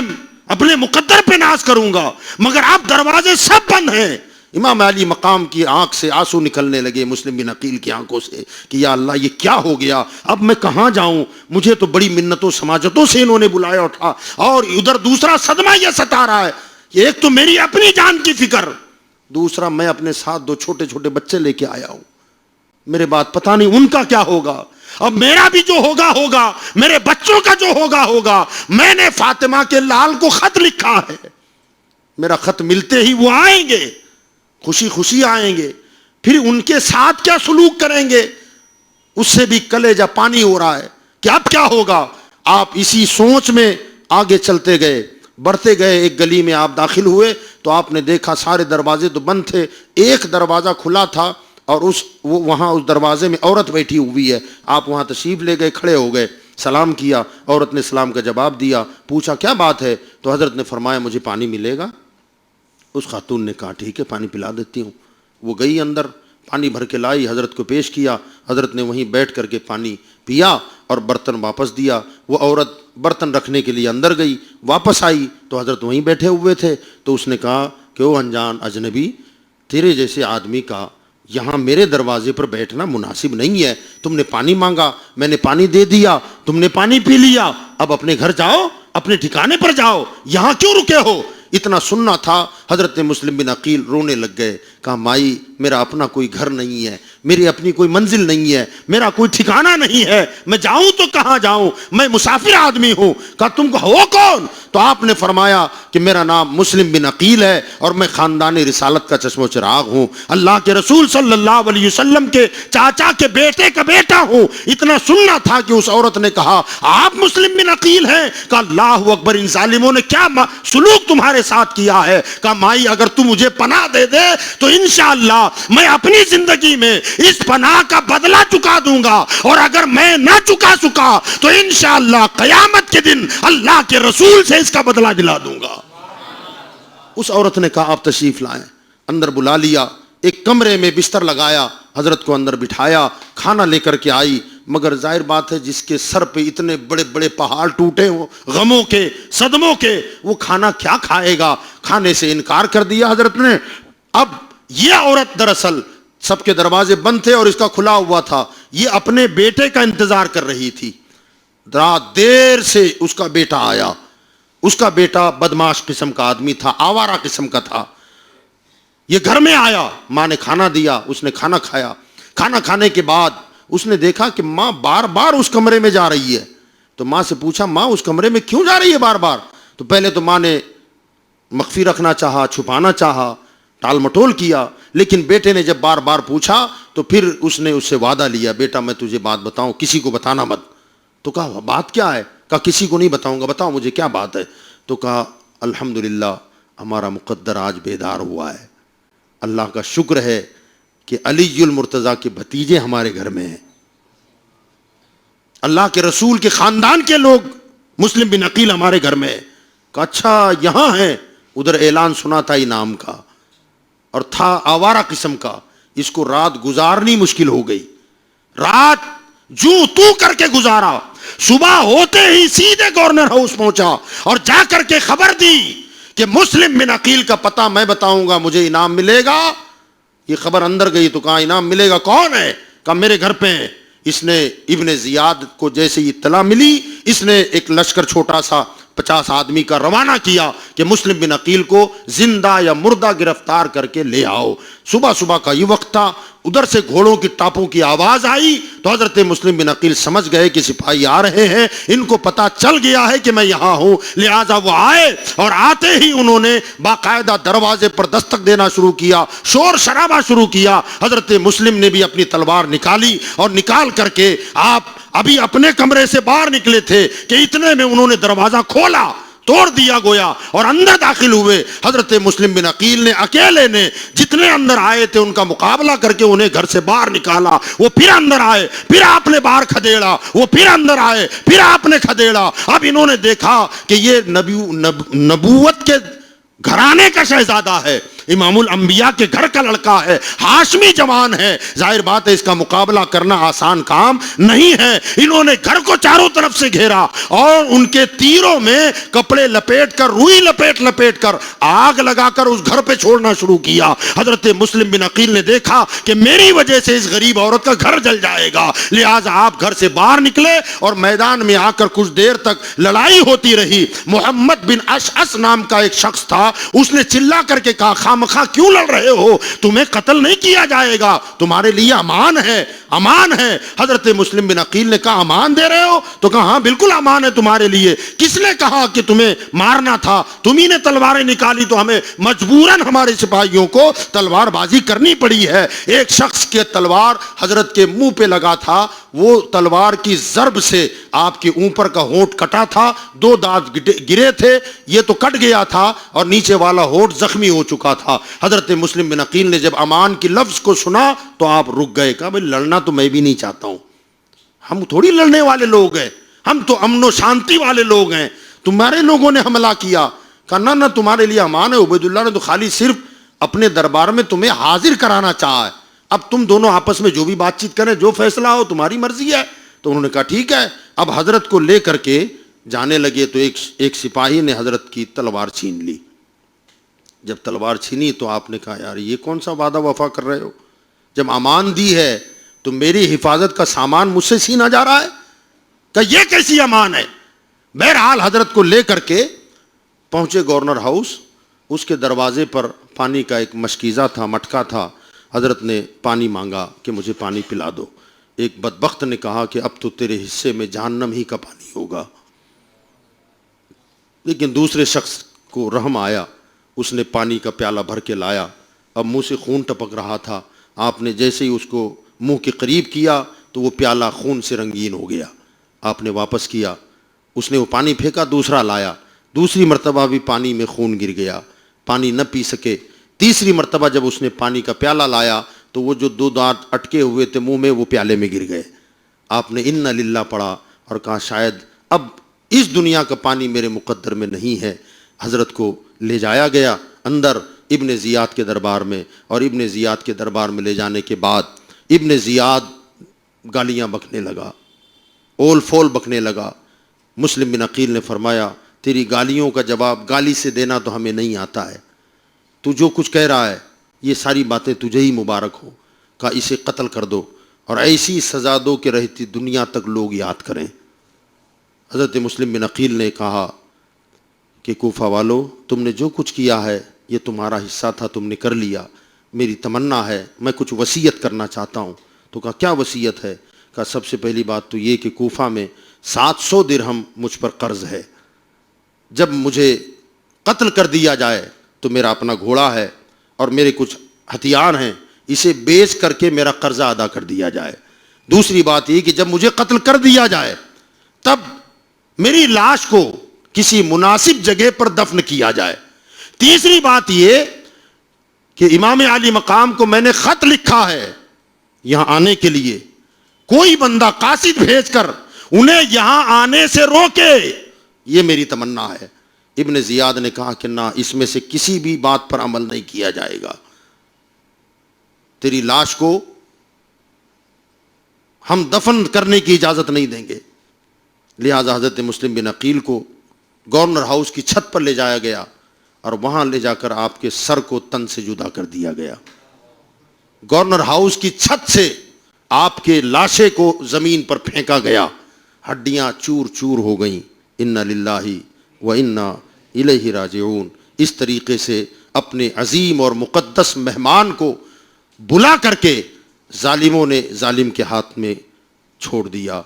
اپنے مقدر پہ ناز کروں گا, مگر اب دروازے سب بند ہیں. امام علی مقام کی آنکھ سے آنسو نکلنے لگے, مسلم بن عقیل کی آنکھوں سے, کہ یا اللہ یہ کیا ہو گیا, اب میں کہاں جاؤں. مجھے تو بڑی منتوں سماجتوں سے انہوں نے بلایا تھا, اور ادھر دوسرا صدمہ یہ ستا رہا ہے کہ ایک تو میری اپنی جان کی فکر, دوسرا میں اپنے ساتھ 2 چھوٹے چھوٹے بچے لے کے آیا ہوں, میرے بعد پتہ نہیں ان کا کیا ہوگا. اب میرا بھی جو ہوگا ہوگا, میرے بچوں کا جو ہوگا ہوگا. میں نے فاطمہ کے لال کو خط لکھا ہے, میرا خط ملتے ہی وہ آئیں گے, خوشی خوشی آئیں گے, پھر ان کے ساتھ کیا سلوک کریں گے, اس سے بھی کلیجہ پانی ہو رہا ہے کہ اب کیا ہوگا. آپ اسی سوچ میں آگے چلتے گئے, بڑھتے گئے. ایک گلی میں آپ داخل ہوئے تو آپ نے دیکھا سارے دروازے تو بند تھے, ایک دروازہ کھلا تھا اور وہاں اس دروازے میں عورت بیٹھی ہوئی ہے. آپ وہاں تشریف لے گئے, کھڑے ہو گئے. سلام کیا، عورت نے سلام کا جواب دیا، پوچھا کیا بات ہے؟ تو حضرت نے فرمایا مجھے پانی ملے گا؟ اس خاتون نے کہا ٹھیک ہے پانی پلا دیتی ہوں۔ وہ گئی اندر، پانی بھر کے لائی، حضرت کو پیش کیا، حضرت نے وہیں بیٹھ کر کے پانی پیا اور برتن واپس دیا۔ وہ عورت برتن رکھنے کے لیے اندر گئی، واپس آئی تو حضرت وہیں بیٹھے ہوئے تھے۔ تو اس نے کہا کہ او انجان اجنبی، تیرے جیسے آدمی کا یہاں میرے دروازے پر بیٹھنا مناسب نہیں ہے۔ تم نے پانی مانگا، میں نے پانی دے دیا، تم نے پانی پی لیا، اب اپنے گھر جاؤ، اپنے ٹھکانے پر جاؤ، یہاں کیوں رکے ہو؟ اتنا سننا تھا، حضرت مسلم بن عقیل رونے لگ گئے۔ کہا مائی میرا اپنا کوئی گھر نہیں ہے، میری اپنی کوئی منزل نہیں ہے، میرا کوئی ٹھکانہ نہیں ہے، میں جاؤں تو کہاں جاؤں، میں مسافر آدمی ہوں۔ کہا تم کو ہو کون؟ تو آپ نے فرمایا کہ میرا نام مسلم بن عقیل ہے اور میں خاندان رسالت کا چشم و چراغ ہوں، اللہ کے رسول صلی اللہ علیہ وسلم کے چاچا کے بیٹے کا بیٹا ہوں۔ اتنا سننا تھا کہ اس عورت نے کہا آپ مسلم بن عقیل ہیں؟ کہا اللہ اکبر، ان ظالموں نے کیا سلوک تمہارے ساتھ کیا ہے؟ کہا مائی اگر تو مجھے پناہ دے دے تو انشاءاللہ میں اپنی زندگی میں اس پناہ کا بدلہ چکا دوں گا، اور اگر میں نہ چکا سکا تو انشاءاللہ قیامت کے دن اللہ کے رسول سے اس کا بدلہ دلا دوں گا۔ اس عورت نے کہا آپ تشریف لائیں، اندر بلا لیا، ایک کمرے میں بستر لگایا، حضرت کو اندر بٹھایا، کھانا لے کر کے آئی۔ مگر ظاہر بات ہے جس کے سر پہ اتنے بڑے بڑے پہاڑ ٹوٹے ہوں غموں کے، صدموں کے، وہ کھانا کیا کھائے گا؟ کھانے سے انکار کر دیا حضرت نے۔ اب یہ عورت دراصل سب کے دروازے بند تھے اور اس کا کھلا ہوا تھا، یہ اپنے بیٹے کا انتظار کر رہی تھی۔ رات دیر سے اس کا بیٹا آیا، اس کا بیٹا بدماش قسم کا آدمی تھا، آوارہ قسم کا تھا۔ یہ گھر میں آیا، ماں نے کھانا دیا، اس نے کھانا کھایا۔ کھانا کھانے کے بعد اس نے دیکھا کہ ماں بار بار اس کمرے میں جا رہی ہے، تو ماں سے پوچھا ماں اس کمرے میں کیوں جا رہی ہے بار بار؟ تو پہلے تو ماں نے مخفی رکھنا چاہا، چھپانا چاہا، ٹال مٹول کیا، لیکن بیٹے نے جب بار بار پوچھا تو پھر اس نے اس سے وعدہ لیا بیٹا میں تجھے بات بتاؤں، کسی کو بتانا مت۔ تو کہا بات کیا ہے؟ کہا کسی کو نہیں بتاؤں گا، بتاؤ مجھے کیا بات ہے؟ تو کہا الحمدللہ ہمارا مقدر آج بیدار ہوا ہے، اللہ کا شکر ہے کہ علی المرتضیٰ کے بھتیجے ہمارے گھر میں ہیں، اللہ کے رسول کے خاندان کے لوگ مسلم بن عقیل ہمارے گھر میں ہیں۔ کہا اچھا یہاں ہیں؟ ادھر اعلان سنا تھا انعام کا، اور تھا آوارہ قسم کا، اس کو رات گزارنی مشکل ہو گئی، رات جو تو کر کے گزارا، صبح ہوتے ہی سیدھے گورنر ہاؤس پہنچا اور جا کر کے خبر دی کہ مسلم بن عقیل کا پتہ میں بتاؤں گا، مجھے انعام ملے گا۔ یہ خبر اندر گئی تو کہا انعام ملے گا، کون ہے؟ کہا میرے گھر پہ ہیں۔ اس نے ابن زیاد کو جیسے اطلاع ملی، اس نے ایک لشکر چھوٹا سا 50 آدمی کا روانہ کیا کہ مسلم بن عقیل کو زندہ یا مردہ گرفتار کر کے لے آؤ۔ صبح صبح کا یہ وقت تھا، ادھر سے گھوڑوں کی ٹاپوں کی آواز آئی تو حضرت مسلم بن عقیل سمجھ گئے کہ سپاہی آ رہے ہیں، ان کو پتہ چل گیا ہے کہ میں یہاں ہوں، لہٰذا وہ آئے، اور آتے ہی انہوں نے باقاعدہ دروازے پر دستک دینا شروع کیا، شور شرابہ شروع کیا۔ حضرت مسلم نے بھی اپنی تلوار نکالی اور نکال کر کے آپ ابھی اپنے کمرے سے باہر نکلے تھے کہ اتنے میں انہوں نے دروازہ کھولا، توڑ دیا گویا، اور اندر داخل ہوئے۔ حضرت مسلم بن عقیل نے اکیلے نے جتنے اندر آئے تھے ان کا مقابلہ کر کے انہیں گھر سے باہر نکالا۔ وہ پھر اندر آئے، پھر آپ نے باہر کھدیڑا، وہ پھر اندر آئے، پھر آپ نے کھدیڑا۔ اب انہوں نے دیکھا کہ یہ نبوت کے گھرانے کا شہزادہ ہے، امام الانبیاء کے گھر کا لڑکا ہے، ہاشمی جوان ہے، ظاہر بات ہے اس کا مقابلہ کرنا آسان کام نہیں ہے۔ انہوں نے گھر کو چاروں طرف سے گھیرا اور ان کے تیروں میں کپڑے لپیٹ کر، روئی لپیٹ کر آگ لگا کر اس گھر پہ چھوڑنا شروع کیا۔ حضرت مسلم بن عقیل نے دیکھا کہ میری وجہ سے اس غریب عورت کا گھر جل جائے گا، لہٰذا آپ گھر سے باہر نکلے اور میدان میں آ کر کچھ دیر تک لڑائی ہوتی رہی۔ محمد بن اشعث نام کا ایک شخص تھا، اس نے چلا کر کے کہا خامخواہ کیوں لڑ رہے ہو؟ تمہیں قتل نہیں کیا جائے گا، تمہارے لیے امان ہے، امان ہے۔ حضرت مسلم بن عقیل نے کہا امان دے رہے ہو؟ تو کہا ہاں بالکل امان ہے تمہارے لیے۔ کس نے کہا کہ تمہیں مارنا تھا؟ تمہیں نے تلواریں نکالی تو ہمیں مجبوراً ہمارے سپاہیوں کو تلوار بازی کرنی پڑی ہے۔ ایک شخص کے تلوار حضرت کے منہ پہ لگا تھا، وہ تلوار کی ضرب سے آپ کے اوپر کا ہونٹ کٹا تھا، 2 دانت گرے تھے، یہ تو کٹ گیا تھا اور نیچے والا ہونٹ زخمی ہو چکا تھا۔ حضرت مسلم بن عقیل نے جب امان کی لفظ کو سنا تو آپ رک گئے، کہا بھئی لڑنا تو میں بھی نہیں چاہتا ہوں، ہم تھوڑی لڑنے والے لوگ ہیں، ہم تو امن و شانتی والے لوگ ہیں, تمہارے لوگوں نے حملہ کیا. کہا نہ تمہارے لیے امان ہے, عبید اللہ نے تو خالی صرف اپنے دربار میں تمہیں حاضر کرانا چاہا ہے, اب تم دونوں آپس میں جو بھی بات چیت کریں, جو فیصلہ ہو تمہاری مرضی ہے. تو انہوں نے کہا ٹھیک ہے. اب حضرت کو لے کر کے جانے لگے تو ایک سپاہی نے حضرت کی تلوار چھین لی. جب تلوار چھینی تو آپ نے کہا یار یہ کون سا وعدہ وفا کر رہے ہو, جب امان دی ہے تو میری حفاظت کا سامان مجھ سے چھینا جا رہا ہے, کہ یہ کیسی امان ہے. بہرحال حضرت کو لے کر کے پہنچے گورنر ہاؤس. اس کے دروازے پر پانی کا ایک مشکیزہ تھا, مٹکا تھا. حضرت نے پانی مانگا کہ مجھے پانی پلا دو. ایک بدبخت نے کہا کہ اب تو تیرے حصے میں جہنم ہی کا پانی ہوگا. لیکن دوسرے شخص کو رحم آیا, اس نے پانی کا پیالہ بھر کے لایا. اب منہ سے خون ٹپک رہا تھا. آپ نے جیسے ہی اس کو منہ کے قریب کیا تو وہ پیالہ خون سے رنگین ہو گیا. آپ نے واپس کیا, اس نے وہ پانی پھینکا, دوسرا لایا. دوسری مرتبہ بھی پانی میں خون گر گیا, پانی نہ پی سکے. تیسری مرتبہ جب اس نے پانی کا پیالہ لایا تو وہ جو 2 دانت اٹکے ہوئے تھے منہ میں, وہ پیالے میں گر گئے. آپ نے انا للہ پڑھا اور کہا شاید اب اس دنیا کا پانی میرے مقدر میں نہیں ہے. حضرت کو لے جایا گیا اندر ابن زیاد کے دربار میں, اور ابن زیاد کے دربار میں لے جانے کے بعد ابن زیاد گالیاں بکنے لگا, اول فول بکنے لگا. مسلم بن عقیل نے فرمایا تیری گالیوں کا جواب گالی سے دینا تو ہمیں نہیں آتا ہے, تو جو کچھ کہہ رہا ہے یہ ساری باتیں تجھے ہی مبارک ہو. کہا اسے قتل کر دو اور ایسی سزا دو کہ رہتی دنیا تک لوگ یاد کریں. حضرت مسلم بن عقیل نے کہا کہ کوفہ والو, تم نے جو کچھ کیا ہے یہ تمہارا حصہ تھا, تم نے کر لیا. میری تمنا ہے, میں کچھ وصیت کرنا چاہتا ہوں. تو کہا کیا وصیت ہے؟ کہا سب سے پہلی بات تو یہ کہ کوفہ میں 700 درہم مجھ پر قرض ہے. جب مجھے قتل کر دیا جائے تو میرا اپنا گھوڑا ہے اور میرے کچھ ہتھیار ہیں, اسے بیچ کر کے میرا قرضہ ادا کر دیا جائے. دوسری بات یہ کہ جب مجھے قتل کر دیا جائے تب میری لاش کو کسی مناسب جگہ پر دفن کیا جائے. تیسری بات یہ کہ امام عالی مقام کو میں نے خط لکھا ہے یہاں آنے کے لیے, کوئی بندہ قاصد بھیج کر انہیں یہاں آنے سے روکے, یہ میری تمنا ہے. ابن زیاد نے کہا کہ نہ, اس میں سے کسی بھی بات پر عمل نہیں کیا جائے گا. تیری لاش کو ہم دفن کرنے کی اجازت نہیں دیں گے. لہذا حضرت مسلم بن عقیل کو گورنر ہاؤس کی چھت پر لے جایا گیا اور وہاں لے جا کر آپ کے سر کو تن سے جدا کر دیا گیا. گورنر ہاؤس کی چھت سے آپ کے لاشے کو زمین پر پھینکا گیا, ہڈیاں چور چور ہو گئیں. انا للہ و انا الیہ راجعون. اس طریقے سے اپنے عظیم اور مقدس مہمان کو بلا کر کے ظالموں نے ظالم کے ہاتھ میں چھوڑ دیا.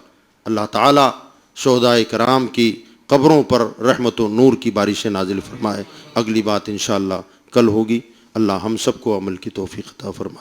اللہ تعالیٰ شہدائے کرام کی قبروں پر رحمت و نور کی بارشیں نازل فرمائے. اگلی بات انشاءاللہ کل ہوگی. اللہ ہم سب کو عمل کی توفیق عطا فرمائے.